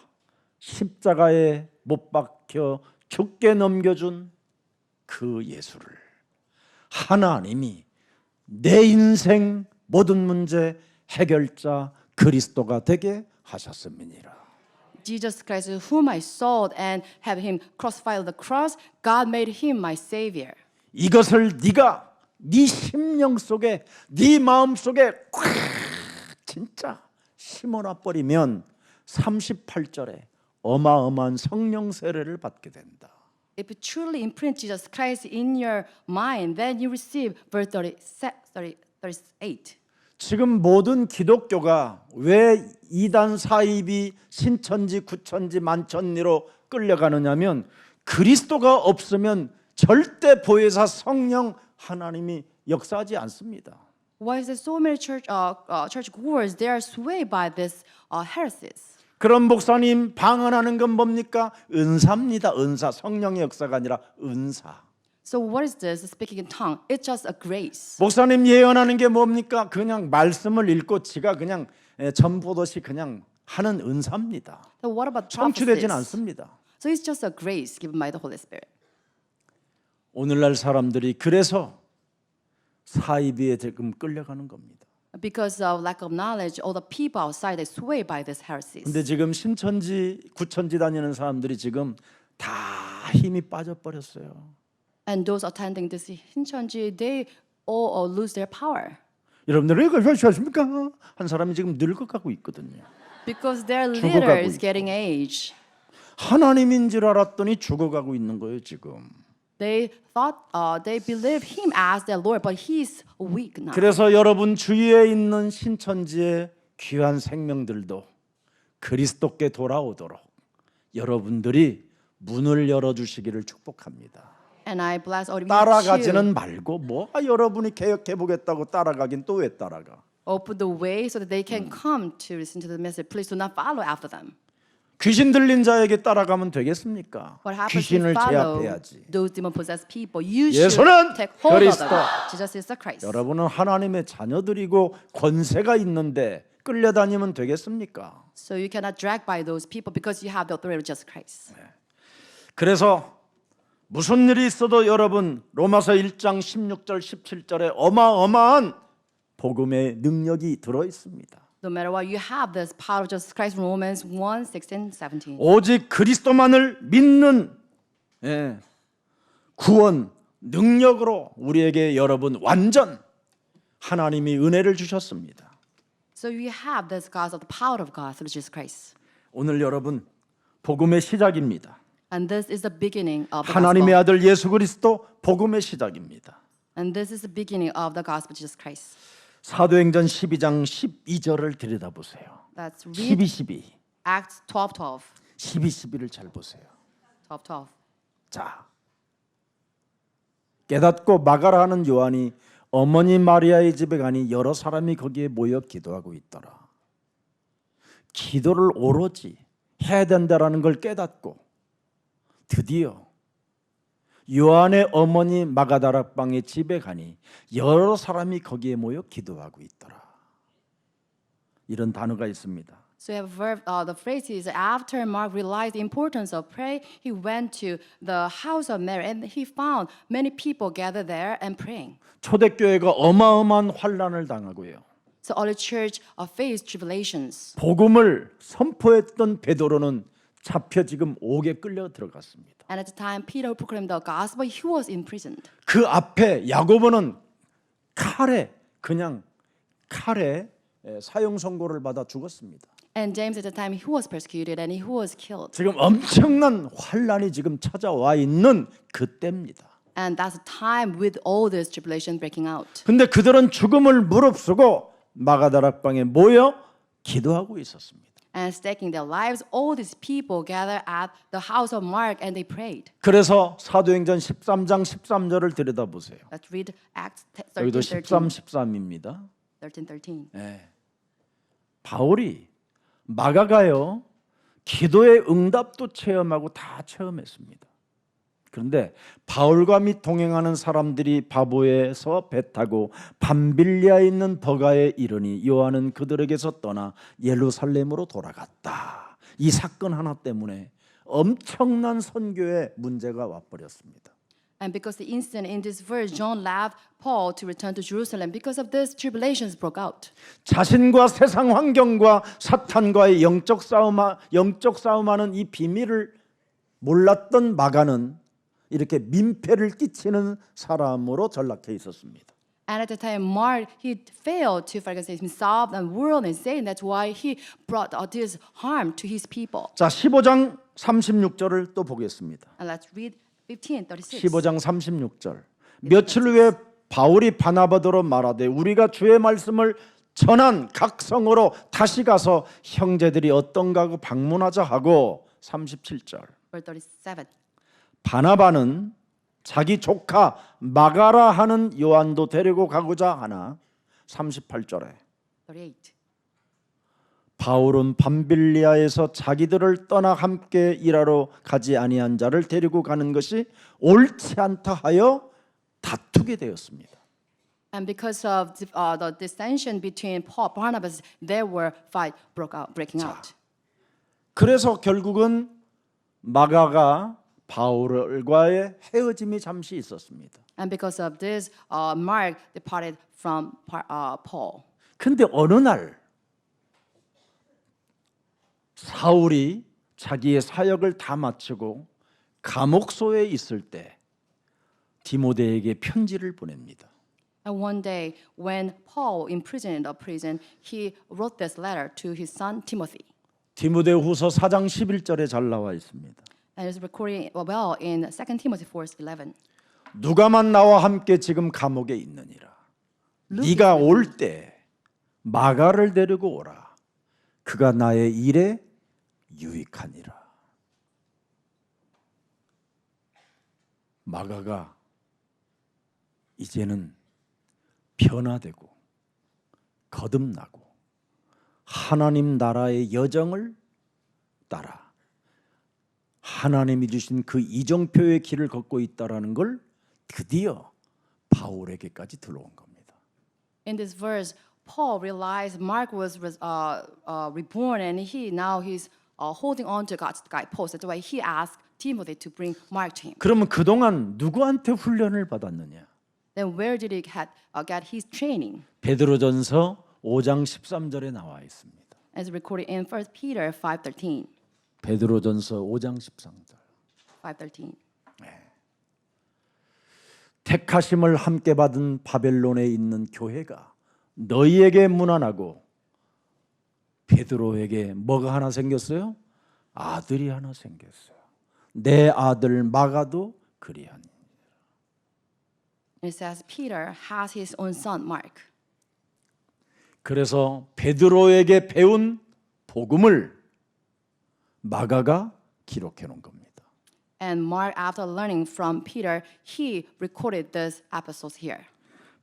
Speaker 1: 십자가에 못 박혀 죽게 넘겨준 그 예수를 하나님이 내 인생 모든 문제 해결자 그리스도가 되게 하셨음이니라.
Speaker 2: Jesus Christ, whom I sold and have him crucified on the cross, God made him my savior.
Speaker 1: 이것을 네가 네 심령 속에 네 마음 속에 꽉 진짜 심어놔 버리면 38절에 어마어마한 성령 세례를 받게 된다.
Speaker 2: If you truly imprint Jesus Christ in your mind, then you receive verse 38.
Speaker 1: 지금 모든 기독교가 왜 이단 사입이 신천지 구천지 만천리로 끌려가느냐면 그리스도가 없으면 절대 보혜사 성령 하나님이 역사하지 않습니다.
Speaker 2: Why is there so many church goers? They are swayed by this heresies.
Speaker 1: 그런 목사님 방언하는 건 뭡니까? 은사입니다. 은사. 성령의 역사가 아니라 은사.
Speaker 2: So what is this? Speaking in tongue. It's just a grace.
Speaker 1: 목사님 예언하는 게 뭡니까? 그냥 말씀을 읽고 지가 그냥 전보듯이 그냥 하는 은사입니다.
Speaker 2: So what about
Speaker 1: 성취되진
Speaker 2: prophecies?
Speaker 1: 않습니다.
Speaker 2: So it's just a grace given by the Holy Spirit.
Speaker 1: 오늘날 사람들이 그래서 사이비에 지금 끌려가는 겁니다.
Speaker 2: Because of lack of knowledge, all the people outside are swayed by these heresies.
Speaker 1: 근데 지금 신천지 구천지 다니는 사람들이 지금 다 힘이 빠져버렸어요.
Speaker 2: And those attending this Hincheonji, they all lose their power
Speaker 1: 여러분들 왜 그러셨습니까? 한 사람이 지금 늙어가고 있거든요.
Speaker 2: because their
Speaker 1: 죽어가고
Speaker 2: leader is
Speaker 1: 있고.
Speaker 2: getting age.
Speaker 1: 하나님인 줄 알았더니 죽어가고 있는 거예요 지금.
Speaker 2: They thought they believe him as their Lord, but he's weak now.
Speaker 1: 그래서 여러분 주위에 있는 신천지의 귀한 생명들도 그리스도께 돌아오도록 여러분들이 문을 열어주시기를 축복합니다.
Speaker 2: And I bless all of you
Speaker 1: 따라가지는 말고 뭐가 여러분이 개혁해 보겠다고 따라가긴 또 왜 따라가?
Speaker 2: open the way so that they can come to listen to the message. Please do not follow after them.
Speaker 1: 귀신 들린 자에게 따라가면 되겠습니까?
Speaker 2: What happens if you
Speaker 1: 귀신을
Speaker 2: follow
Speaker 1: 제압해야지.
Speaker 2: those demon-possessed people? You should
Speaker 1: 예수는
Speaker 2: take hold of
Speaker 1: 그리스도.
Speaker 2: them. Jesus is the Christ.
Speaker 1: 여러분은 하나님의 자녀들이고 권세가 있는데 끌려다니면 되겠습니까?
Speaker 2: So you cannot drag by those people because you have the authority of Jesus Christ.
Speaker 1: 그래서 무슨 일이 있어도 여러분 로마서 1장 16절 17절에 어마어마한 복음의 능력이 들어 있습니다.
Speaker 2: No matter what, you have this power of Jesus Christ. Romans 1, 16, 17.
Speaker 1: 오직 그리스도만을 믿는 구원 능력으로 우리에게 여러분 완전 하나님이 은혜를 주셨습니다.
Speaker 2: So you have this because of the power of God through Jesus Christ.
Speaker 1: 오늘 여러분 복음의 시작입니다.
Speaker 2: And this is the beginning of the
Speaker 1: 하나님의
Speaker 2: gospel.
Speaker 1: 아들 예수 그리스도 복음의 시작입니다.
Speaker 2: And this is the beginning of the gospel of Jesus Christ.
Speaker 1: 사도행전 12장 12절을 들여다보세요.
Speaker 2: Let's read
Speaker 1: 12,
Speaker 2: Acts 12, 12.
Speaker 1: 12를 잘 보세요.
Speaker 2: 12, 12.
Speaker 1: 자, 깨닫고 마가라 하는 요한이 어머니 마리아의 집에 가니 여러 사람이 거기에 모여 기도하고 있더라. 기도를 오로지 해야 된다라는 걸 깨닫고 드디어 요한의 어머니 마가다락방의 집에 가니 여러 사람이 거기에 모여 기도하고 있더라. 이런 단어가 있습니다.
Speaker 2: So you have verb, the phrase is after Mark realized the importance of prayer, he went to the house of Mary and he found many people gathered there and praying.
Speaker 1: 초대교회가 어마어마한 환란을 당하고요.
Speaker 2: So early church faced tribulations.
Speaker 1: 복음을 선포했던 베드로는 잡혀 지금 옥에 끌려 들어갔습니다.
Speaker 2: And at the time Peter proclaimed the gospel, he was imprisoned.
Speaker 1: 그 앞에 야고보는 그냥 칼에 사형 선고를 받아 죽었습니다.
Speaker 2: And James at the time he was persecuted and he was killed.
Speaker 1: 지금 엄청난 환란이 지금 찾아와 있는 그때입니다.
Speaker 2: And that's the time with all this tribulation breaking out.
Speaker 1: 근데 그들은 죽음을 무릅쓰고 마가다락방에 모여 기도하고 있었습니다.
Speaker 2: And staking their lives, all these people gathered at the house of Mark and they prayed.
Speaker 1: 그래서 사도행전 13장 13절을 들여다보세요.
Speaker 2: Let's read Acts
Speaker 1: 여기도
Speaker 2: 13, 13.
Speaker 1: 13입니다.
Speaker 2: 13.
Speaker 1: 바울이 마가가요 기도의 응답도 체험하고 다 체험했습니다. 그런데 바울과 및 동행하는 사람들이 바보에서 배 타고 밤빌리아에 있는 버가에 이르니 요한은 그들에게서 떠나 예루살렘으로 돌아갔다. 이 사건 하나 때문에 엄청난 선교에 문제가 와버렸습니다.
Speaker 2: And because the incident in this verse, John left Paul to return to Jerusalem. Because of this, tribulations broke out.
Speaker 1: 자신과 세상 환경과 사탄과의 영적 싸움하는 이 비밀을 몰랐던 마가는 이렇게 민폐를 끼치는 사람으로 전락해 있었습니다.
Speaker 2: And at the time, Mark, he failed to focus himself and world and Satan. That's why he brought this harm to his people.
Speaker 1: 자, 15장 36절을 또 보겠습니다.
Speaker 2: And let's read 15:36.
Speaker 1: 15장 36절. 며칠 후에 바울이 바나바더로 말하되 우리가 주의 말씀을 전한 각 성으로 다시 가서 형제들이 어떤가 하고 방문하자 하고 37절.
Speaker 2: Verse 37.
Speaker 1: 바나바는 자기 조카 마가라 하는 요한도 데리고 가고자 하나 38절에
Speaker 2: 38.
Speaker 1: 바울은 밤빌리아에서 자기들을 떠나 함께 일하러 가지 아니한 자를 데리고 가는 것이 옳지 않다 하여 다투게 되었습니다.
Speaker 2: And because of the dissension between Paul and Barnabas, there were breaking out.
Speaker 1: 그래서 결국은 마가가 바울과의 헤어짐이 잠시 있었습니다.
Speaker 2: And because of this, Mark departed from Paul.
Speaker 1: 근데 어느 날 사울이 자기의 사역을 다 마치고 감옥소에 있을 때 디모데에게 편지를 보냅니다.
Speaker 2: And one day, when Paul imprisoned in the prison, he wrote this letter to his son Timothy.
Speaker 1: 디모데후서 4장 11절에 잘 나와 있습니다.
Speaker 2: And it's recorded well in 2 Timothy 4:11.
Speaker 1: 누가만 나와 함께 지금 감옥에 있느니라. 네가 올 때 마가를 데리고 오라. 그가 나의 일에 유익하니라. 마가가 이제는 변화되고 거듭나고 하나님 나라의 여정을 따라 하나님이 주신 그 이정표의 길을 걷고 있다라는 걸 드디어 바울에게까지 들어온 겁니다.
Speaker 2: In this verse, Paul realized Mark was reborn, and he's holding on to God's guidepost. That's why he asked Timothy to bring Mark to him.
Speaker 1: 그러면 그동안 누구한테 훈련을 받았느냐?
Speaker 2: Then where did he get his training?
Speaker 1: 베드로전서 5장 13절에 나와 있습니다.
Speaker 2: As recorded in 1 Peter 5:13.
Speaker 1: 베드로전서 5장 13절.
Speaker 2: 5:13.
Speaker 1: 택하심을 함께 받은 바벨론에 있는 교회가 너희에게 문안하고 베드로에게 뭐가 하나 생겼어요? 아들이 하나 생겼어요. 내 아들 마가도 그리하니.
Speaker 2: It says Peter has his own son Mark.
Speaker 1: 그래서 베드로에게 배운 복음을 마가가 기록해 놓은 겁니다.
Speaker 2: And Mark, after learning from Peter, he recorded these epistles here.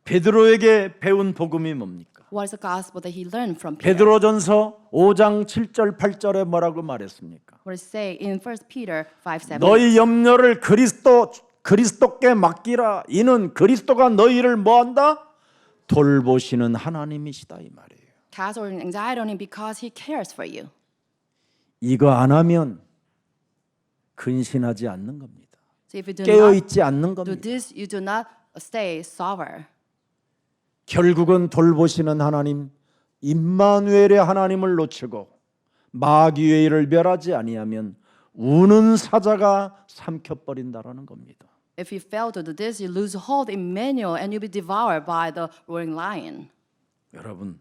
Speaker 1: 베드로에게 배운 복음이 뭡니까?
Speaker 2: What is the gospel that he learned from Peter?
Speaker 1: 베드로전서 5장 7절 8절에 뭐라고 말했습니까?
Speaker 2: What it say in 1 Peter 5:7?
Speaker 1: 너희 염려를 그리스도께 맡기라. 이는 그리스도가 너희를 뭐한다? 돌보시는 하나님이시다 이 말이에요.
Speaker 2: Cast all your anxiety on him because he cares for you.
Speaker 1: 이거 안 하면 근신하지 않는 겁니다.
Speaker 2: So if you do
Speaker 1: 깨어
Speaker 2: not
Speaker 1: 있지 않는
Speaker 2: do
Speaker 1: 겁니다.
Speaker 2: this, you do not stay sober.
Speaker 1: 결국은 돌보시는 하나님 임마누엘의 하나님을 놓치고 마귀의 일을 멸하지 아니하면 우는 사자가 삼켜버린다라는 겁니다.
Speaker 2: If you fail to do this, you lose hold in Emmanuel and you'll be devoured by the roaring lion.
Speaker 1: 여러분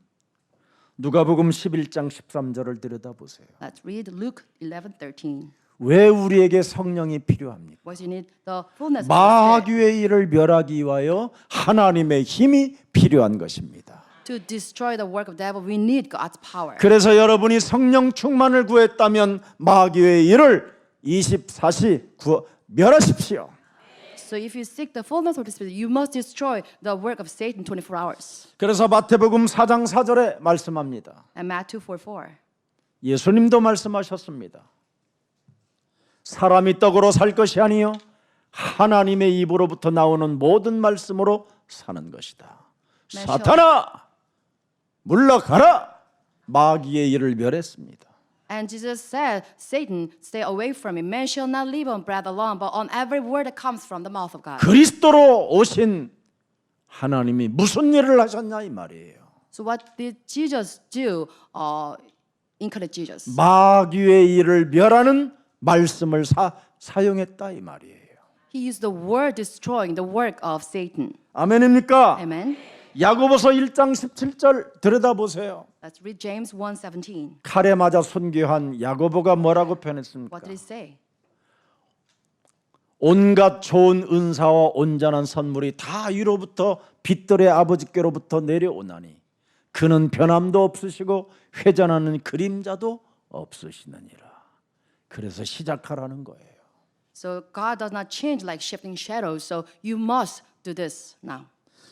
Speaker 1: 누가복음 11장 13절을 들여다보세요.
Speaker 2: Let's read Luke 11:13.
Speaker 1: 왜 우리에게 성령이 필요합니까?
Speaker 2: What you need the fullness of the Spirit
Speaker 1: 마귀의 일을 멸하기 위하여 하나님의 힘이 필요한 것입니다.
Speaker 2: to destroy the work of the devil. We need God's power.
Speaker 1: 그래서 여러분이 성령 충만을 구했다면 마귀의 일을 24시 멸하십시오.
Speaker 2: So if you seek the fullness of the Spirit, you must destroy the work of Satan 24 hours.
Speaker 1: 그래서 마태복음 4장 4절에 말씀합니다.
Speaker 2: And Matthew 4:4.
Speaker 1: 예수님도 말씀하셨습니다. 사람이 떡으로 살 것이 아니요 하나님의 입으로부터 나오는 모든 말씀으로 사는 것이다. 사탄아 물러가라. 마귀의 일을 멸했습니다.
Speaker 2: And Jesus said, Satan, stay away from me. Man shall not live on bread alone, but on every word that comes from the mouth of God.
Speaker 1: 그리스도로 오신 하나님이 무슨 일을 하셨냐 이 말이에요.
Speaker 2: So what did Jesus do? Incarnate Jesus.
Speaker 1: 마귀의 일을 멸하는 말씀을 사용했다 이 말이에요.
Speaker 2: He used the word destroying the work of Satan.
Speaker 1: 아멘입니까?
Speaker 2: Amen.
Speaker 1: 야고보서 1장 17절 들여다보세요.
Speaker 2: Let's read James 1:17.
Speaker 1: 칼에 맞아 순교한 야고보가 뭐라고 표현했습니까?
Speaker 2: What did he say?
Speaker 1: 온갖 좋은 은사와 온전한 선물이 다 위로부터 빛들의 아버지께로부터 내려오나니 그는 변함도 없으시고 회전하는 그림자도 없으시느니라. 그래서 시작하라는 거예요.
Speaker 2: So God does not change like shifting shadows. So you must do this now.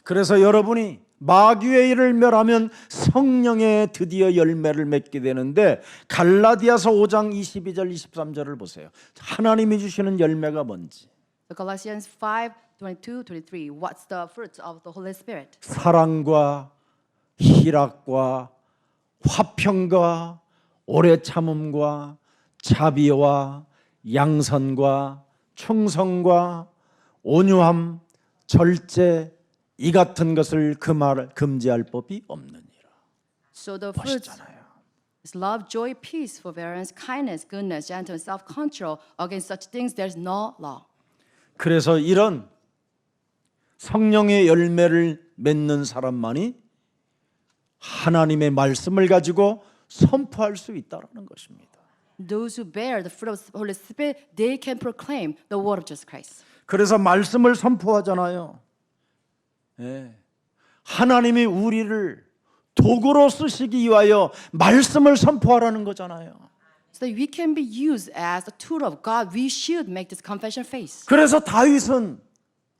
Speaker 1: 그래서 여러분이 마귀의 일을 멸하면 성령의 드디어 열매를 맺게 되는데 갈라디아서 5장 22절 23절을 보세요. 하나님이 주시는 열매가 뭔지.
Speaker 2: So Galatians 5:22-23. What's the fruit of the Holy Spirit?
Speaker 1: 사랑과 희락과 화평과 오래 참음과 자비와 양선과 충성과 온유함 절제 이 같은 것을 금지할 법이 없느니라.
Speaker 2: So the fruits,
Speaker 1: 보시잖아요.
Speaker 2: It's love, joy, peace, forbearance, kindness, goodness, gentleness, self-control. Against such things there's no law.
Speaker 1: 그래서 이런 성령의 열매를 맺는 사람만이 하나님의 말씀을 가지고 선포할 수 있다는 것입니다.
Speaker 2: Those who bear the fruit of the Holy Spirit, they can proclaim the word of Jesus Christ.
Speaker 1: 그래서 말씀을 선포하잖아요. 예. 하나님이 우리를 도구로 쓰시기 위하여 말씀을 선포하라는 거잖아요.
Speaker 2: So that we can be used as a tool of God, we should make this confession face.
Speaker 1: 그래서 다윗은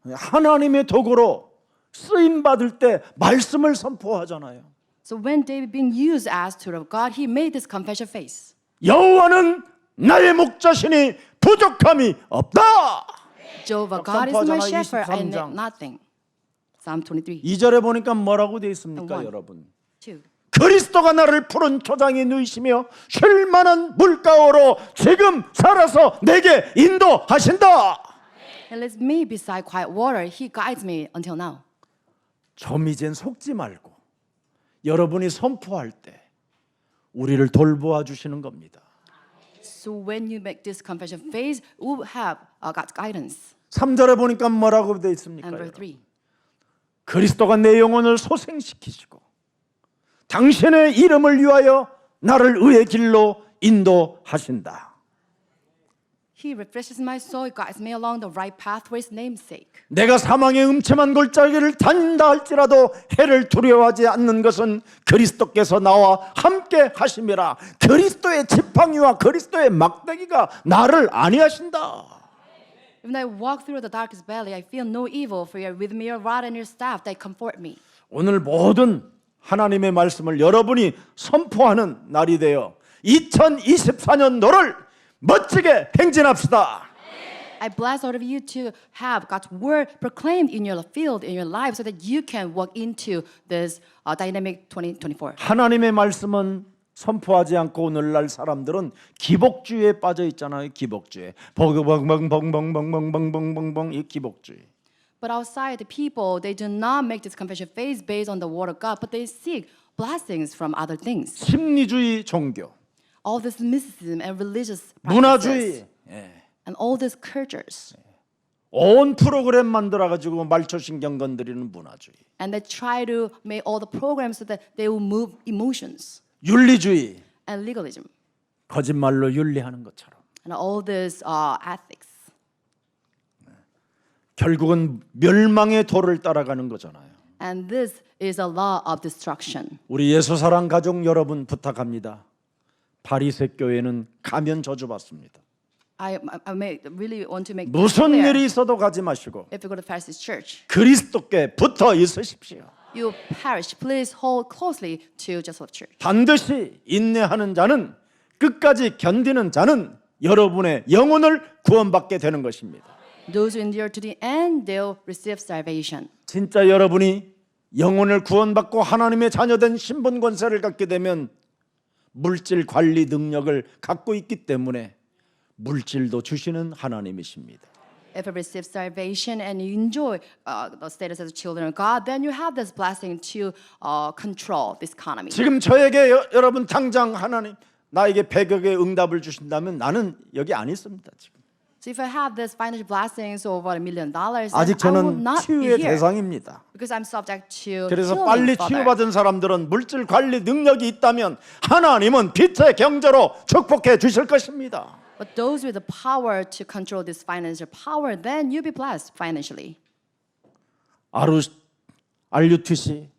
Speaker 1: 하나님의 도구로 쓰임 받을 때 말씀을 선포하잖아요.
Speaker 2: So when David being used as tool of God, he made this confession face.
Speaker 1: 여호와는 나의 목자시니 부족함이 없다.
Speaker 2: Jehovah God is my
Speaker 1: 선포하잖아요,
Speaker 2: shepherd, I
Speaker 1: 23장.
Speaker 2: lack nothing. Psalm 23.
Speaker 1: 2절에 보니까 뭐라고 되어 있습니까,
Speaker 2: 원.
Speaker 1: 여러분?
Speaker 2: 2.
Speaker 1: 그리스도가 나를 푸른 초장에 누이시며 쉴만한 물가로 지금 살아서 내게 인도하신다.
Speaker 2: He leads me beside quiet water. He guides me until now.
Speaker 1: 좀 이젠 속지 말고 여러분이 선포할 때 우리를 돌보아 주시는 겁니다.
Speaker 2: So when you make this confession phase, we will have God's guidance.
Speaker 1: 3절에 보니까 뭐라고 되어 있습니까?
Speaker 2: And verse 3.
Speaker 1: 그리스도가 내 영혼을 소생시키시고 당신의 이름을 위하여 나를 의의 길로 인도하신다.
Speaker 2: He refreshes my soul, guides me along the right path for His name's sake.
Speaker 1: 내가 사망의 음침한 골짜기를 다닌다 할지라도 해를 두려워하지 않는 것은 그리스도께서 나와 함께 하심이라. 그리스도의 지팡이와 그리스도의 막대기가 나를 안위하신다.
Speaker 2: When I walk through the darkest valley, I feel no evil, for you are with me, your rod and your staff, they comfort me.
Speaker 1: 오늘 모든 하나님의 말씀을 여러분이 선포하는 날이 되어 2024년도를 멋지게 행진합시다.
Speaker 2: I bless all of you to have God's word proclaimed in your field, in your life, so that you can walk into this dynamic 2024.
Speaker 1: 하나님의 말씀은 선포하지 않고 오늘날 사람들은 기복주의에 빠져 있잖아요. 기복주의. 벙벙벙벙벙벙벙벙벙벙벙 이 기복주의.
Speaker 2: But outside, the people, they do not make this confession phase based on the word of God, but they seek blessings from other things.
Speaker 1: 심리주의 종교,
Speaker 2: All this mysticism and religious
Speaker 1: 문화주의.
Speaker 2: practices and all these cultures.
Speaker 1: 온 프로그램 만들어 가지고 말초신경 건드리는 문화주의.
Speaker 2: And they try to make all the programs so that they will move emotions.
Speaker 1: 윤리주의.
Speaker 2: And legalism.
Speaker 1: 거짓말로 윤리하는 것처럼.
Speaker 2: And all this ethics.
Speaker 1: 결국은 멸망의 도를 따라가는 거잖아요.
Speaker 2: And this is a law of destruction.
Speaker 1: 우리 예수사랑 가족 여러분 부탁합니다. 바리새 교회는 가면 저주받습니다.
Speaker 2: I really want to make this
Speaker 1: 무슨
Speaker 2: clear.
Speaker 1: 일이 있어도 가지 마시고
Speaker 2: If you go to Pharisees church,
Speaker 1: 그리스도께 붙어 있으십시오.
Speaker 2: you perish. Please hold closely to Jesuit church.
Speaker 1: 반드시 인내하는 자는 끝까지 견디는 자는 여러분의 영혼을 구원받게 되는 것입니다.
Speaker 2: Those who endure to the end, they'll receive salvation.
Speaker 1: 진짜 여러분이 영혼을 구원받고 하나님의 자녀된 신분 권세를 갖게 되면 물질 관리 능력을 갖고 있기 때문에 물질도 주시는 하나님이십니다.
Speaker 2: If you receive salvation and you enjoy the status as children of God, then you have this blessing to control this economy.
Speaker 1: 지금 저에게 여러분 당장 하나님 나에게 100억의 응답을 주신다면 나는 여기 안 있습니다. 지금.
Speaker 2: So if I have this financial blessings over $1 million, then
Speaker 1: 아직
Speaker 2: I will
Speaker 1: 저는
Speaker 2: not be
Speaker 1: 치유의
Speaker 2: here
Speaker 1: 대상입니다.
Speaker 2: because I'm subject to
Speaker 1: 그래서
Speaker 2: healing
Speaker 1: 빨리
Speaker 2: further.
Speaker 1: 치유받은 사람들은 물질 관리 능력이 있다면 하나님은 빛의 경제로 축복해 주실 것입니다.
Speaker 2: But those with the power to control this financial power, then you'll be blessed financially.
Speaker 1: RUTC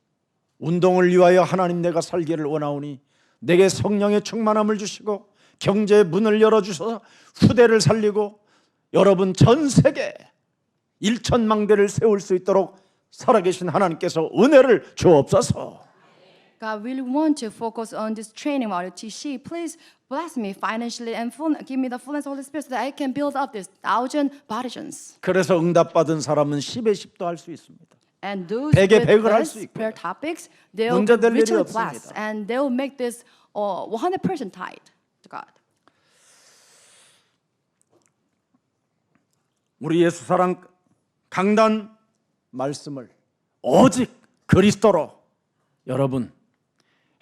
Speaker 1: 운동을 위하여 하나님 내가 살기를 원하오니 내게 성령의 충만함을 주시고 경제의 문을 열어주셔서 후대를 살리고 여러분 전 세계 1천망대를 세울 수 있도록 살아계신 하나님께서 은혜를 주옵소서.
Speaker 2: God really want to focus on this training while TC. Please bless me financially and give me the fullness of the Holy Spirit so that I can build up this 1,000 baptisms.
Speaker 1: 그래서 응답받은 사람은 10의 10도 할 수 있습니다.
Speaker 2: And those
Speaker 1: 백에
Speaker 2: with
Speaker 1: 백을 할 수
Speaker 2: this
Speaker 1: 있고요.
Speaker 2: prayer topics, they'll be
Speaker 1: 문제될 일이
Speaker 2: richly
Speaker 1: 없습니다.
Speaker 2: blessed and they'll make this 100% tied to God.
Speaker 1: 우리 예수사랑 강단 말씀을 오직 그리스도로 여러분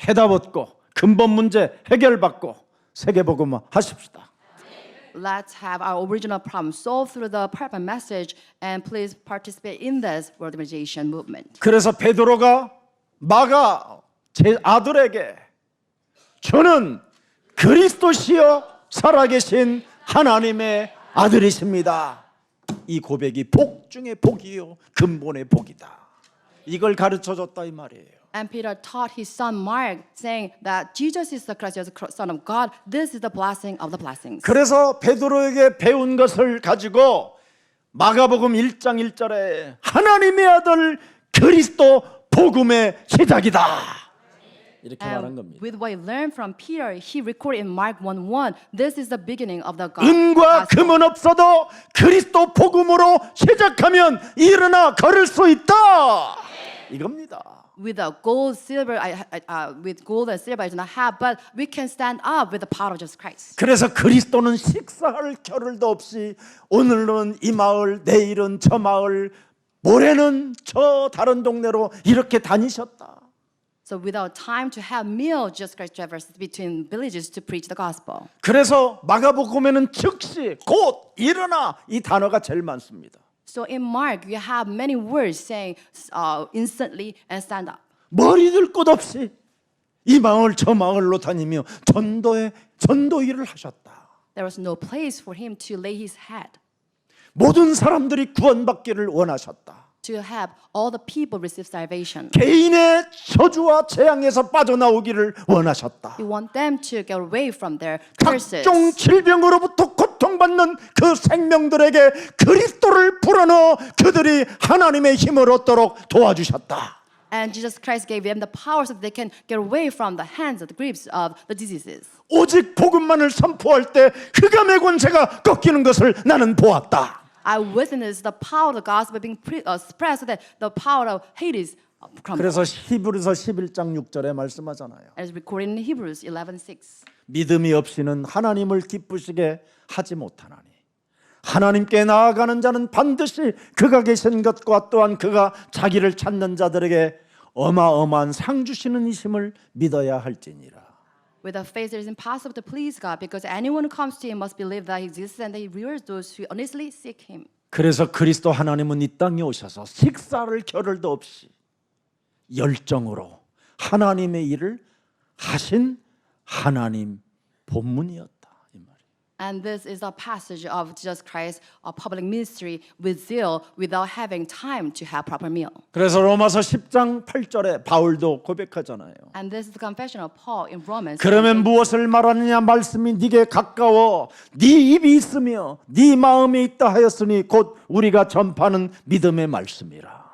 Speaker 1: 해다 얻고 근본 문제 해결받고 세계복음 하십시다.
Speaker 2: Let's have our original problem solved through the purpose message, and please participate in this world evangelization movement.
Speaker 1: 그래서 베드로가 마가 제 아들에게 저는 그리스도시여 살아계신 하나님의 아들이십니다. 이 고백이 복 중에 복이요 근본의 복이다. 이걸 가르쳐줬다 이 말이에요.
Speaker 2: And Peter taught his son Mark, saying that Jesus is the Christ, the Son of God. This is the blessing of the blessings.
Speaker 1: 그래서 베드로에게 배운 것을 가지고 마가복음 1장 1절에 하나님의 아들 그리스도 복음의 시작이다. 이렇게 말한
Speaker 2: And
Speaker 1: 겁니다.
Speaker 2: with what he learned from Peter, he recorded in Mark 1:1. This is the beginning of the
Speaker 1: 은과
Speaker 2: gospel.
Speaker 1: 금은 없어도 그리스도 복음으로 시작하면 일어나 걸을 수 있다. 이겁니다.
Speaker 2: With gold, silver, with gold and silver, I do not have, but we can stand up with the power of Jesus Christ.
Speaker 1: 그래서 그리스도는 식사할 겨를도 없이 오늘은 이 마을, 내일은 저 마을, 모레는 저 다른 동네로 이렇게 다니셨다.
Speaker 2: So without time to have meal, Jesus Christ traversed between villages to preach the gospel.
Speaker 1: 그래서 마가복음에는 즉시 곧 일어나 이 단어가 제일 많습니다.
Speaker 2: So in Mark, you have many words saying instantly and stand up.
Speaker 1: 머리 들 곳 없이 이 마을 저 마을로 다니며 전도 일을 하셨다.
Speaker 2: There was no place for him to lay his head,
Speaker 1: 모든 사람들이 구원받기를 원하셨다.
Speaker 2: to have all the people receive salvation.
Speaker 1: 개인의 저주와 재앙에서 빠져나오기를 원하셨다.
Speaker 2: You want them to get away from their curses.
Speaker 1: 각종 질병으로부터 고통받는 그 생명들에게 그리스도를 불어넣어 그들이 하나님의 힘을 얻도록 도와주셨다.
Speaker 2: And Jesus Christ gave them the power so that they can get away from the hands of the grips of the diseases.
Speaker 1: 오직 복음만을 선포할 때 흑암의 권세가 꺾이는 것을 나는 보았다.
Speaker 2: I witnessed the power of the gospel being spread so that the power of Hades crumbled.
Speaker 1: 그래서 히브리서 11장 6절에 말씀하잖아요.
Speaker 2: As recorded in Hebrews 11:6.
Speaker 1: 믿음이 없이는 하나님을 기쁘시게 하지 못하나니 하나님께 나아가는 자는 반드시 그가 계신 것과 또한 그가 자기를 찾는 자들에게 어마어마한 상 주시는 이심을 믿어야 할지니라.
Speaker 2: Without faith, it is impossible to please God, because anyone who comes to Him must believe that He exists and that He rewards those who honestly seek Him.
Speaker 1: 그래서 그리스도 하나님은 이 땅에 오셔서 식사를 겨를도 없이 열정으로 하나님의 일을 하신 하나님 본문이었다. 이 말이에요.
Speaker 2: And this is a passage of Jesus Christ, a public ministry with zeal, without having time to have proper meal.
Speaker 1: 그래서 로마서 10장 8절에 바울도 고백하잖아요.
Speaker 2: And this is the confession of Paul in Romans.
Speaker 1: 그러면 무엇을 말하느냐 말씀이 네게 가까워 네 입이 있으며 네 마음에 있다 하였으니 곧 우리가 전파하는 믿음의 말씀이라.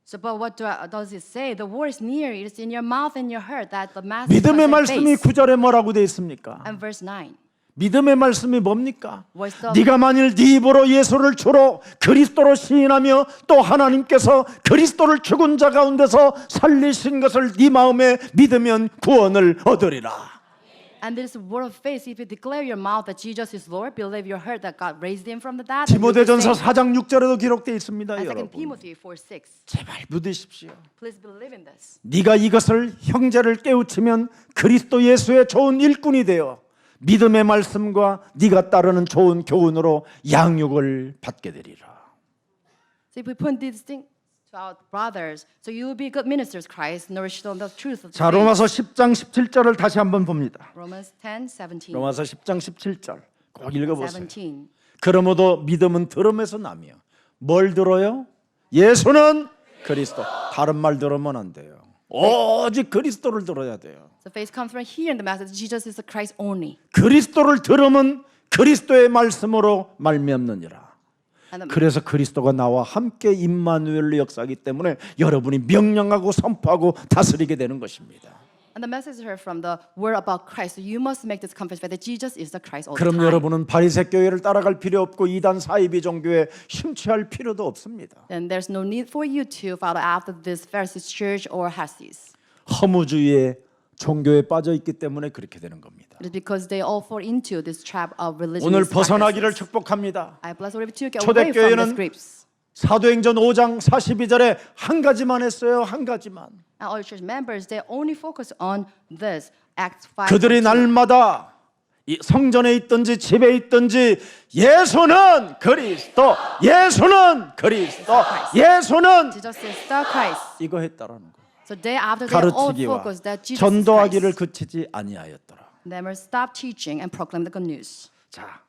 Speaker 2: So, but what does it say? The word is near; it is in your mouth and your heart. That the master.
Speaker 1: 믿음의 말씀이 9절에 뭐라고 되어 있습니까?
Speaker 2: And verse 9.
Speaker 1: 믿음의 말씀이 뭡니까?
Speaker 2: What's the-
Speaker 1: 네가 만일 네 입으로 예수를 주로 그리스도로 시인하며 또 하나님께서 그리스도를 죽은 자 가운데서 살리신 것을 네 마음에 믿으면 구원을 얻으리라.
Speaker 2: And this word of faith, if you declare your mouth that Jesus is Lord, believe your heart that God raised him from the dead. then you'll be
Speaker 1: 디모데전서
Speaker 2: saved.
Speaker 1: 4장 6절에도 기록되어 있습니다.
Speaker 2: And 2
Speaker 1: 여러분
Speaker 2: Timothy 4:6.
Speaker 1: 제발 믿으십시오.
Speaker 2: Please believe in this.
Speaker 1: 네가 이것을 형제를 깨우치면 그리스도 예수의 좋은 일꾼이 되어 믿음의 말씀과 네가 따르는 좋은 교훈으로 양육을 받게 되리라.
Speaker 2: So if we put these things to our brothers, so you will be good ministers, Christ, nourished on the truth of the
Speaker 1: 자,
Speaker 2: faith.
Speaker 1: 로마서 10장 17절을 다시 한번 봅니다.
Speaker 2: Romans 10:17.
Speaker 1: 로마서 10장 17절 꼭 읽어보세요.
Speaker 2: 17.
Speaker 1: 그러므로 믿음은 들음에서 나며 뭘 들어요? 예수는 그리스도. 다른 말 들으면 안 돼요. 오직 그리스도를 들어야 돼요.
Speaker 2: So faith comes from hearing the message. Jesus is the Christ only.
Speaker 1: 그리스도를 들으면 그리스도의 말씀으로 말미암느니라.
Speaker 2: And the,
Speaker 1: 그래서 그리스도가 나와 함께 임마누엘로 역사하기 때문에 여러분이 명령하고 선포하고 다스리게 되는 것입니다.
Speaker 2: and the message is heard from the word about Christ. So you must make this confession that Jesus is the Christ all the
Speaker 1: 그럼
Speaker 2: time.
Speaker 1: 여러분은 바리새 교회를 따라갈 필요 없고 이단 사이비 종교에 심취할 필요도 없습니다.
Speaker 2: Then there's no need for you to follow after this Pharisees church or Hasids.
Speaker 1: 허무주의의 종교에 빠져 있기 때문에 그렇게 되는 겁니다.
Speaker 2: It is because they all fall into this trap of religion.
Speaker 1: 오늘 벗어나기를 축복합니다.
Speaker 2: I bless all of you to get away from
Speaker 1: 초대교회는
Speaker 2: these grips.
Speaker 1: 사도행전 5장 42절에 한 가지만 했어요. 한 가지만.
Speaker 2: And all church members, they only focus on this, Acts 5.
Speaker 1: 그들이 날마다 이 성전에 있든지 집에 있든지 예수는 그리스도, 예수는 그리스도, 예수는
Speaker 2: Jesus is the Christ.
Speaker 1: 이거 했다라는 거.
Speaker 2: So day after day, all
Speaker 1: 가르치기와
Speaker 2: focus that Jesus is
Speaker 1: 전도하기를
Speaker 2: Christ.
Speaker 1: 그치지 아니하였더라.
Speaker 2: Never stop teaching and proclaim the good news.
Speaker 1: 자,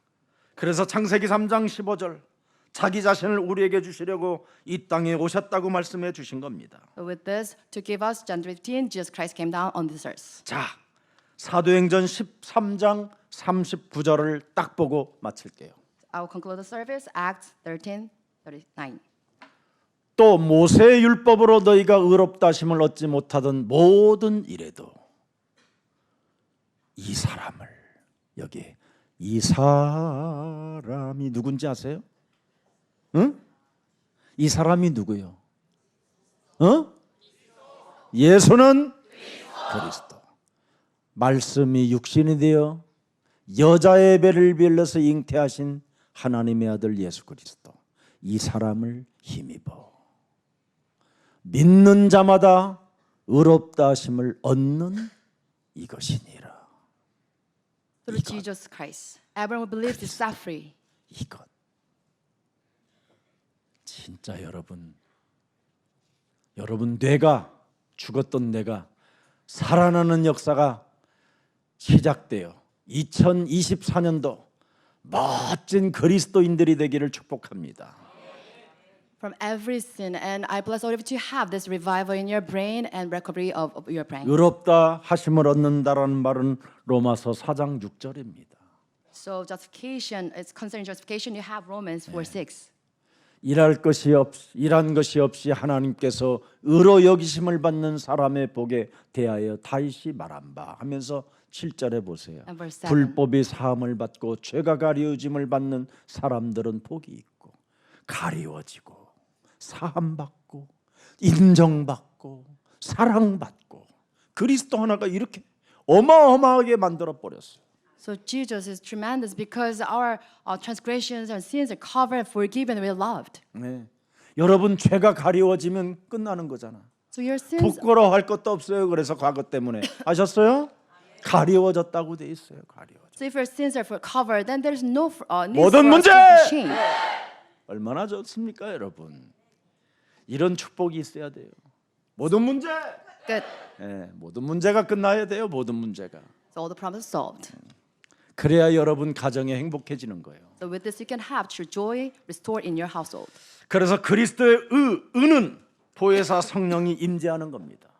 Speaker 1: 그래서 창세기 3장 15절 자기 자신을 우리에게 주시려고 이 땅에 오셨다고 말씀해 주신 겁니다.
Speaker 2: So with this, to give us John 15, Jesus Christ came down on this earth.
Speaker 1: 자, 사도행전 13장 39절을 딱 보고 마칠게요.
Speaker 2: I will conclude the service, Acts 13:39.
Speaker 1: 또 모세의 율법으로 너희가 의롭다 하심을 얻지 못하던 모든 일에도 이 사람을, 여기 이 사람이 누군지 아세요? 응? 이 사람이 누구요? 예수는 그리스도. 말씀이 육신이 되어 여자의 배를 빌려서 잉태하신 하나님의 아들 예수 그리스도. 이 사람을 힘입어 믿는 자마다 의롭다 하심을 얻는 이것이니라.
Speaker 2: Through Jesus Christ, everyone who believes is set free.
Speaker 1: 이것. 진짜 여러분 뇌가 죽었던 뇌가 살아나는 역사가 시작돼요. 2024년도 멋진 그리스도인들이 되기를 축복합니다.
Speaker 2: From every sin, and I bless all of you to have this revival in your brain and recovery of your brain.
Speaker 1: 의롭다 하심을 얻는다라는 말은 로마서 4장 6절입니다.
Speaker 2: So justification, it's concerning justification. You have Romans 4:6.
Speaker 1: 일한 것이 없이 하나님께서 의로 여기심을 받는 사람의 복에 대하여 다시 말한 바 하면서 7절에 보세요.
Speaker 2: And verse 7.
Speaker 1: 불법이 사함을 받고 죄가 가리워짐을 받는 사람들은 복이 있고 가리워지고 사함받고 인정받고 사랑받고 그리스도 하나가 이렇게 어마어마하게 만들어 버렸어요.
Speaker 2: So Jesus is tremendous because our transgressions and sins are covered, forgiven, and we're loved.
Speaker 1: 네. 여러분 죄가 가리워지면 끝나는 거잖아.
Speaker 2: So your sins,
Speaker 1: 부끄러워할 것도 없어요. 그래서 과거 때문에 아셨어요? 가리워졌다고 돼 있어요. 가리워져.
Speaker 2: so if your sins are covered, then there's no need
Speaker 1: 모든
Speaker 2: for us
Speaker 1: 문제!
Speaker 2: to be ashamed.
Speaker 1: 얼마나 좋습니까, 여러분? 이런 축복이 있어야 돼요. 모든 문제.
Speaker 2: Good.
Speaker 1: 모든 문제가 끝나야 돼요. 모든 문제가.
Speaker 2: So all the problems solved.
Speaker 1: 그래야 여러분 가정이 행복해지는 거예요.
Speaker 2: So with this, you can have true joy restored in your household.
Speaker 1: 그래서 그리스도의 의는 보혜사 성령이 임재하는 겁니다.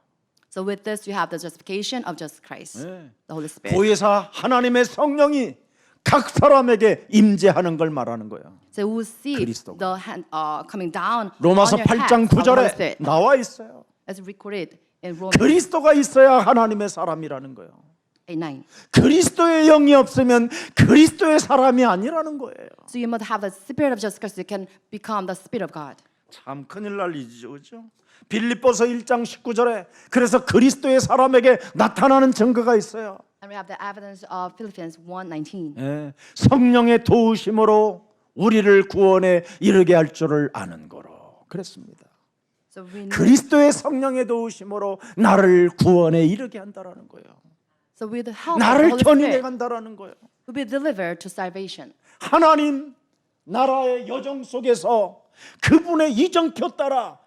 Speaker 2: So with this, you have the justification of Jesus Christ, the Holy Spirit.
Speaker 1: 보혜사 하나님의 성령이 각 사람에게 임재하는 걸 말하는 거예요.
Speaker 2: So we will see
Speaker 1: 그리스도가.
Speaker 2: the hand coming down
Speaker 1: 로마서
Speaker 2: on your
Speaker 1: 8장
Speaker 2: head of the Holy
Speaker 1: 9절에
Speaker 2: Spirit,
Speaker 1: 나와 있어요.
Speaker 2: as recorded in Romans
Speaker 1: 그리스도가 있어야 하나님의 사람이라는 거예요.
Speaker 2: 8:9.
Speaker 1: 그리스도의 영이 없으면 그리스도의 사람이 아니라는 거예요.
Speaker 2: So you must have the Spirit of Jesus Christ. You can become the Spirit of God.
Speaker 1: 참 큰일 날 일이죠, 그렇죠? 빌립보서 1장 19절에 그래서 그리스도의 사람에게 나타나는 증거가 있어요.
Speaker 2: And we have the evidence of Philippians 1:19.
Speaker 1: 성령의 도우심으로 우리를 구원에 이르게 할 줄을 아는 거로 그랬습니다.
Speaker 2: So we know,
Speaker 1: 그리스도의 성령의 도우심으로 나를 구원에 이르게 한다라는 거예요.
Speaker 2: so with the help of the
Speaker 1: 나를
Speaker 2: Holy
Speaker 1: 견인해
Speaker 2: Spirit,
Speaker 1: 간다라는 거예요.
Speaker 2: we'll be delivered to salvation.
Speaker 1: 하나님 나라의 여정 속에서 그분의 이정표 따라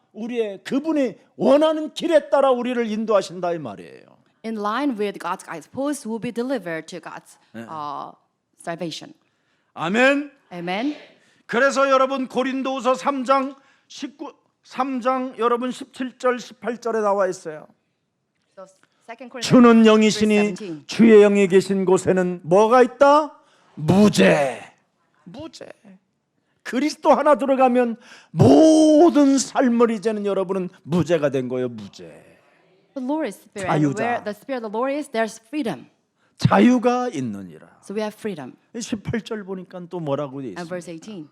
Speaker 1: 그분이 원하는 길에 따라 우리를 인도하신다 이 말이에요.
Speaker 2: In line with God's guideposts, we'll be delivered to God's salvation.
Speaker 1: 아멘.
Speaker 2: Amen.
Speaker 1: 그래서 여러분 고린도후서 3장 여러분 17절 18절에 나와 있어요.
Speaker 2: So 2 Corinthians
Speaker 1: 주는
Speaker 2: 3,
Speaker 1: 영이시니
Speaker 2: verse 17.
Speaker 1: 주의 영이 계신 곳에는 뭐가 있다? 무죄. 그리스도 하나 들어가면 모든 삶을 이제는 여러분은 무죄가 된 거예요. 무죄.
Speaker 2: The Lord is Spirit, and
Speaker 1: 자유자.
Speaker 2: where the Spirit of the Lord is, there's freedom.
Speaker 1: 자유가 있느니라.
Speaker 2: So we have freedom.
Speaker 1: 18절 보니까 또 뭐라고 돼
Speaker 2: And
Speaker 1: 있어요?
Speaker 2: verse 18.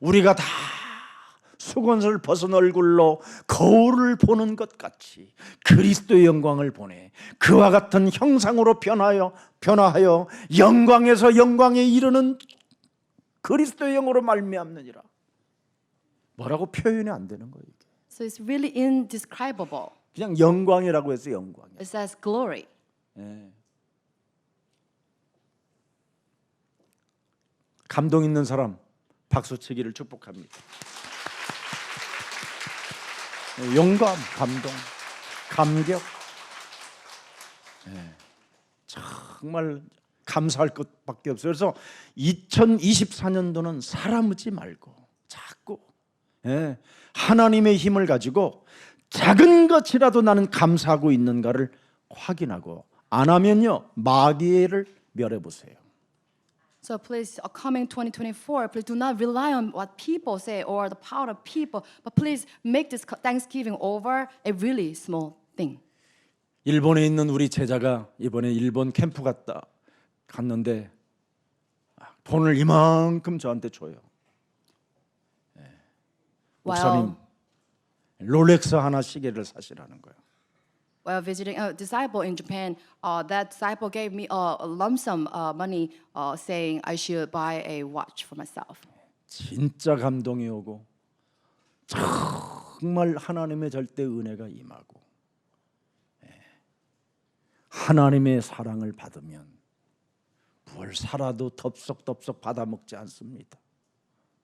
Speaker 1: 우리가 다 수건을 벗은 얼굴로 거울을 보는 것 같이 그리스도의 영광을 보내 그와 같은 형상으로 변하여 영광에서 영광에 이르는 그리스도의 영으로 말미암느니라. 뭐라고 표현이 안 되는 거예요. 이게.
Speaker 2: So it's really indescribable.
Speaker 1: 그냥 영광이라고 해서 영광이에요.
Speaker 2: It says glory.
Speaker 1: 감동 있는 사람 박수 치기를 축복합니다. 영감, 감동, 감격. 정말 감사할 것밖에 없어요. 그래서 2024년도는 살아묻지 말고 자꾸 하나님의 힘을 가지고 작은 것이라도 나는 감사하고 있는가를 확인하고 안 하면요 마귀를 멸해 보세요.
Speaker 2: So please, coming 2024, please do not rely on what people say or the power of people, but please make this Thanksgiving over a really small thing.
Speaker 1: 일본에 있는 우리 제자가 이번에 일본 캠프 갔는데 돈을 이만큼 저한테 줘요. 목사님 롤렉스 하나 시계를 사시라는 거예요.
Speaker 2: While visiting a disciple in Japan, that disciple gave me a lump sum money, saying I should buy a watch for myself.
Speaker 1: 진짜 감동이 오고 정말 하나님의 절대 은혜가 임하고 하나님의 사랑을 받으면 뭘 살아도 덥석덥석 받아먹지 않습니다.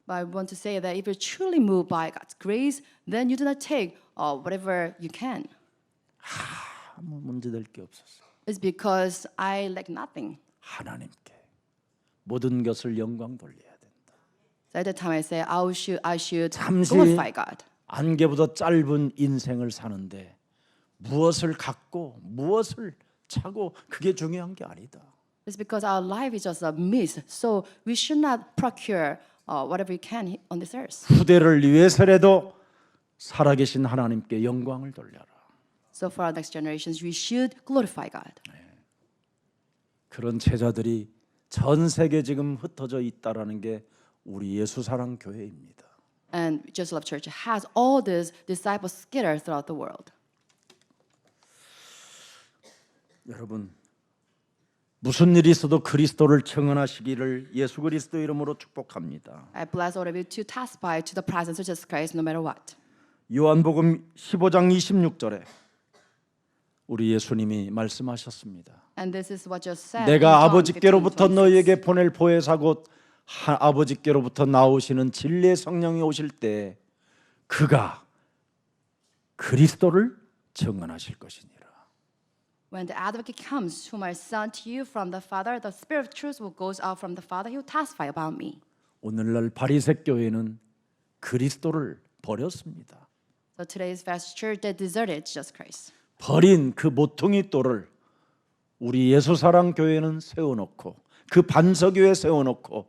Speaker 2: But I want to say that if you're truly moved by God's grace, then you do not take whatever you can.
Speaker 1: 아무 문제될 게 없었어요.
Speaker 2: It's because I lack nothing.
Speaker 1: 하나님께 모든 것을 영광 돌려야 된다.
Speaker 2: So at that time I say I should
Speaker 1: 잠시
Speaker 2: glorify God.
Speaker 1: 안개보다 짧은 인생을 사는데 무엇을 갖고 무엇을 차고 그게 중요한 게 아니다.
Speaker 2: It's because our life is just a mist. So we should not procure whatever you can on this earth.
Speaker 1: 후대를 위해서라도 살아계신 하나님께 영광을 돌려라.
Speaker 2: So for our next generations, we should glorify God.
Speaker 1: 그런 제자들이 전 세계 지금 흩어져 있다라는 게 우리 예수사랑 교회입니다.
Speaker 2: And Just Love Church has all these disciples scattered throughout the world.
Speaker 1: 여러분 무슨 일이 있어도 그리스도를 청언하시기를 예수 그리스도 이름으로 축복합니다.
Speaker 2: I bless all of you to testify to the presence of Jesus Christ no matter what.
Speaker 1: 요한복음 15장 26절에 우리 예수님이 말씀하셨습니다.
Speaker 2: And this is what just said.
Speaker 1: 내가
Speaker 2: in John
Speaker 1: 아버지께로부터
Speaker 2: 15:26.
Speaker 1: 너희에게 보낼 보혜사 곧 아버지께로부터 나오시는 진리의 성령이 오실 때 그가 그리스도를 증언하실 것이니라.
Speaker 2: When the advocate comes, whom I sent to you from the Father, the Spirit of truth will goes out from the Father. He will testify about me.
Speaker 1: 오늘날 바리새 교회는 그리스도를 버렸습니다.
Speaker 2: So today's Fast Church that deserted Jesus Christ.
Speaker 1: 버린 그 모퉁이 돌을 우리 예수사랑 교회는 세워놓고 그 반석위에 세워놓고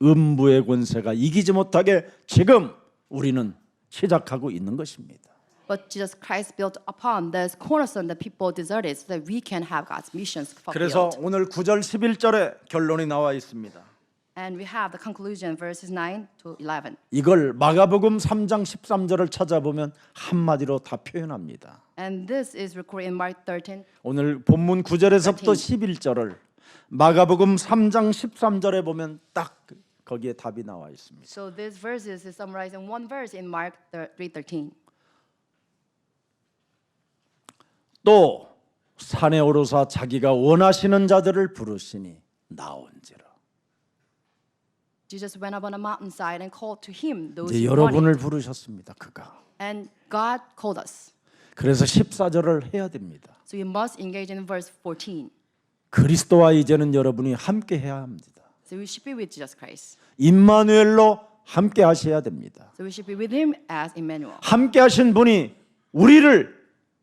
Speaker 1: 음부의 권세가 이기지 못하게 지금 우리는 시작하고 있는 것입니다.
Speaker 2: But Jesus Christ built upon this cornerstone that people deserted so that we can have God's missions
Speaker 1: 그래서
Speaker 2: fulfilled.
Speaker 1: 오늘 9절 11절에 결론이 나와 있습니다.
Speaker 2: And we have the conclusion, verses 9 to 11.
Speaker 1: 이걸 마가복음 3장 13절을 찾아보면 한마디로 다 표현합니다.
Speaker 2: And this is recorded in Mark 13.
Speaker 1: 오늘 본문 9절에서부터 11절을 마가복음 3장 13절에 보면 딱 거기에 답이 나와 있습니다.
Speaker 2: So these verses is summarized in one verse in Mark 3:13.
Speaker 1: 또 산에 오르사 자기가 원하시는 자들을 부르시니 나온지라.
Speaker 2: Jesus went up on a mountainside and called to him those
Speaker 1: 이제
Speaker 2: he
Speaker 1: 여러분을
Speaker 2: wanted.
Speaker 1: 부르셨습니다. 그가.
Speaker 2: And God called us.
Speaker 1: 그래서 14절을 해야 됩니다.
Speaker 2: So you must engage in verse 14.
Speaker 1: 그리스도와 이제는 여러분이 함께 해야 합니다.
Speaker 2: So we should be with Jesus Christ.
Speaker 1: 임마누엘로 함께 하셔야 됩니다.
Speaker 2: So we should be with him as Emmanuel.
Speaker 1: 함께 하신 분이 우리를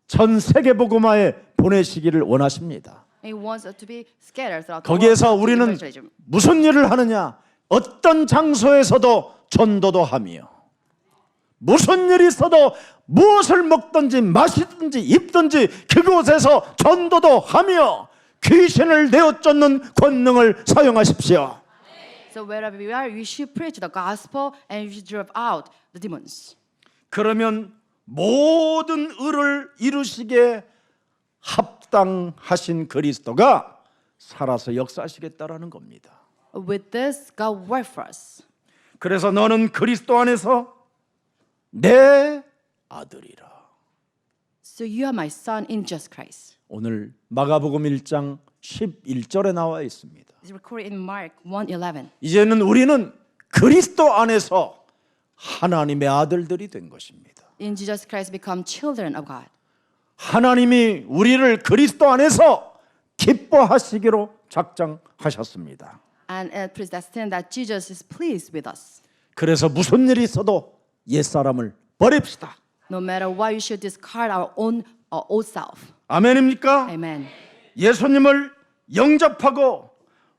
Speaker 1: 전 세계 복음화에 보내시기를 원하십니다.
Speaker 2: And he wants us to be scattered throughout the
Speaker 1: 거기에서
Speaker 2: world.
Speaker 1: 우리는
Speaker 2: evangelism.
Speaker 1: 무슨 일을 하느냐? 어떤 장소에서도 전도도 하며 무슨 일이 있어도 무엇을 먹든지 마시든지 입든지 그곳에서 전도도 하며 귀신을 내어쫓는 권능을 사용하십시오.
Speaker 2: So wherever we are, we should preach the gospel and we should drive out the demons.
Speaker 1: 그러면 모든 의를 이루시게 합당하신 그리스도가 살아서 역사하시겠다라는 겁니다.
Speaker 2: With this, God worked for us.
Speaker 1: 그래서 너는 그리스도 안에서 내 아들이라.
Speaker 2: So you are my son in Jesus Christ.
Speaker 1: 오늘 마가복음 1장 11절에 나와 있습니다.
Speaker 2: It's recorded in Mark 1:11.
Speaker 1: 이제는 우리는 그리스도 안에서 하나님의 아들들이 된 것입니다.
Speaker 2: In Jesus Christ become children of God.
Speaker 1: 하나님이 우리를 그리스도 안에서 기뻐하시기로 작정하셨습니다.
Speaker 2: And it predestined that Jesus is pleased with us.
Speaker 1: 그래서 무슨 일이 있어도 옛사람을 버립시다.
Speaker 2: No matter what, you should discard our own old self.
Speaker 1: 아멘입니까?
Speaker 2: Amen.
Speaker 1: 예수님을 영접하고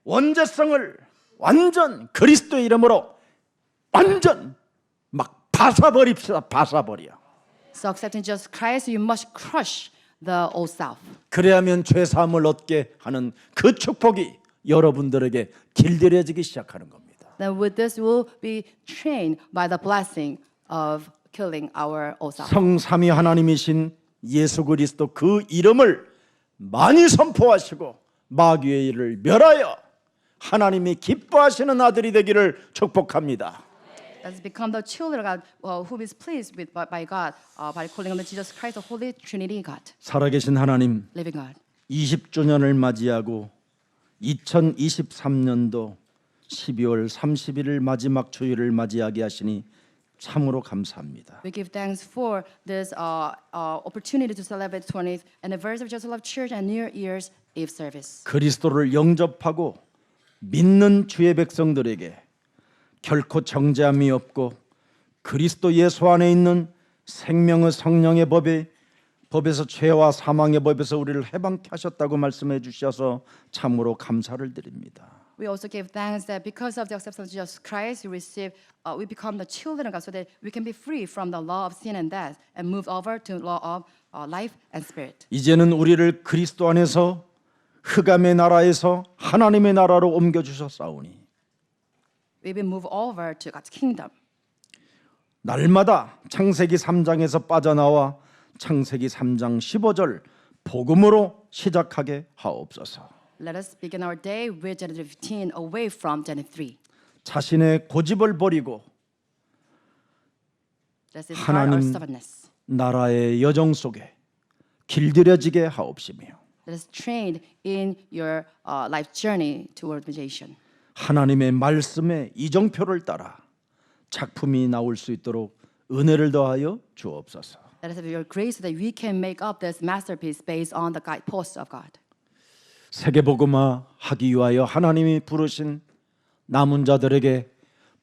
Speaker 1: 원죄성을 완전 그리스도의 이름으로 완전 막 파사버립시다. 파사버려.
Speaker 2: So accepting Jesus Christ, you must crush the old self.
Speaker 1: 그래야면 죄사함을 얻게 하는 그 축복이 여러분들에게 길들여지기 시작하는 겁니다.
Speaker 2: Then with this, we will be trained by the blessing of killing our old self.
Speaker 1: 성삼위 하나님이신 예수 그리스도 그 이름을 많이 선포하시고 마귀의 일을 멸하여 하나님이 기뻐하시는 아들이 되기를 축복합니다.
Speaker 2: Let's become the children of God who is pleased with by God by calling on the Jesus Christ, the Holy Trinity God,
Speaker 1: 살아계신 하나님,
Speaker 2: living God.
Speaker 1: 20주년을 맞이하고 2023년도 12월 31일 마지막 주일을 맞이하게 하시니 참으로 감사합니다.
Speaker 2: We give thanks for this opportunity to celebrate 20th anniversary of Jesus Love Church and New Year's Eve service.
Speaker 1: 그리스도를 영접하고 믿는 주의 백성들에게 결코 정죄함이 없고 그리스도 예수 안에 있는 생명의 성령의 법에서 죄와 사망의 법에서 우리를 해방케 하셨다고 말씀해 주셔서 참으로 감사를 드립니다.
Speaker 2: We also give thanks that because of the acceptance of Jesus Christ, we become the children of God, so that we can be free from the law of sin and death and move over to law of life and spirit.
Speaker 1: 이제는 우리를 그리스도 안에서 흑암의 나라에서 하나님의 나라로 옮겨 주셨사오니
Speaker 2: We will move over to God's kingdom.
Speaker 1: 날마다 창세기 3장에서 빠져나와 창세기 3장 15절 복음으로 시작하게 하옵소서.
Speaker 2: Let us begin our day with Genesis 15 away from Genesis 3.
Speaker 1: 자신의 고집을 버리고
Speaker 2: Let's discard our
Speaker 1: 하나님
Speaker 2: stubbornness.
Speaker 1: 나라의 여정 속에 길들여지게 하옵시며
Speaker 2: Let us train in your life journey toward meditation.
Speaker 1: 하나님의 말씀의 이정표를 따라 작품이 나올 수 있도록 은혜를 더하여 주옵소서.
Speaker 2: Let us have your grace so that we can make up this masterpiece based on the guideposts of God.
Speaker 1: 세계복음화 하기 위하여 하나님이 부르신 남은 자들에게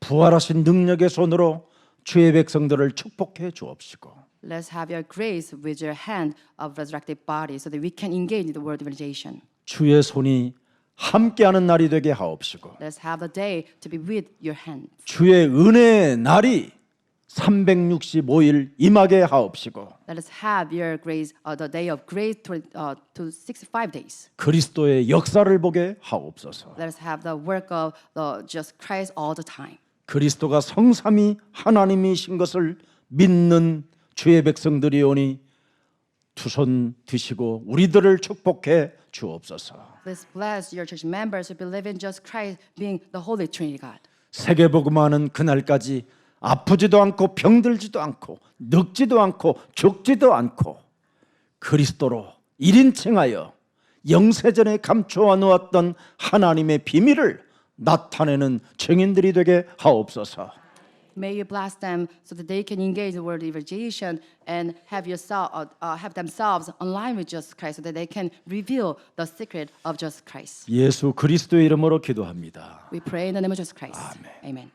Speaker 1: 부활하신 능력의 손으로 주의 백성들을 축복해 주옵시고
Speaker 2: Let's have your grace with your hand of resurrected body so that we can engage in the word of meditation.
Speaker 1: 주의 손이 함께하는 날이 되게 하옵시고
Speaker 2: Let's have the day to be with your hands.
Speaker 1: 주의 은혜의 날이 365일 임하게 하옵시고
Speaker 2: Let us have your grace, the day of grace to 65 days.
Speaker 1: 그리스도의 역사를 보게 하옵소서.
Speaker 2: Let us have the work of the just Christ all the time.
Speaker 1: 그리스도가 성삼위 하나님이신 것을 믿는 주의 백성들이오니 두 손 드시고 우리들을 축복해 주옵소서.
Speaker 2: Let's bless your church members who believe in just Christ being the Holy Trinity God.
Speaker 1: 세계복음화는 그날까지 아프지도 않고 병들지도 않고 늙지도 않고 죽지도 않고 그리스도로 1인칭하여 영세전에 감추어 놓았던 하나님의 비밀을 나타내는 증인들이 되게 하옵소서.
Speaker 2: May you bless them so that they can engage the word of evangelization and have themselves aligned with Jesus Christ so that they can reveal the secret of Jesus Christ.
Speaker 1: 예수 그리스도의 이름으로 기도합니다.
Speaker 2: We pray in the name of Jesus Christ. Amen.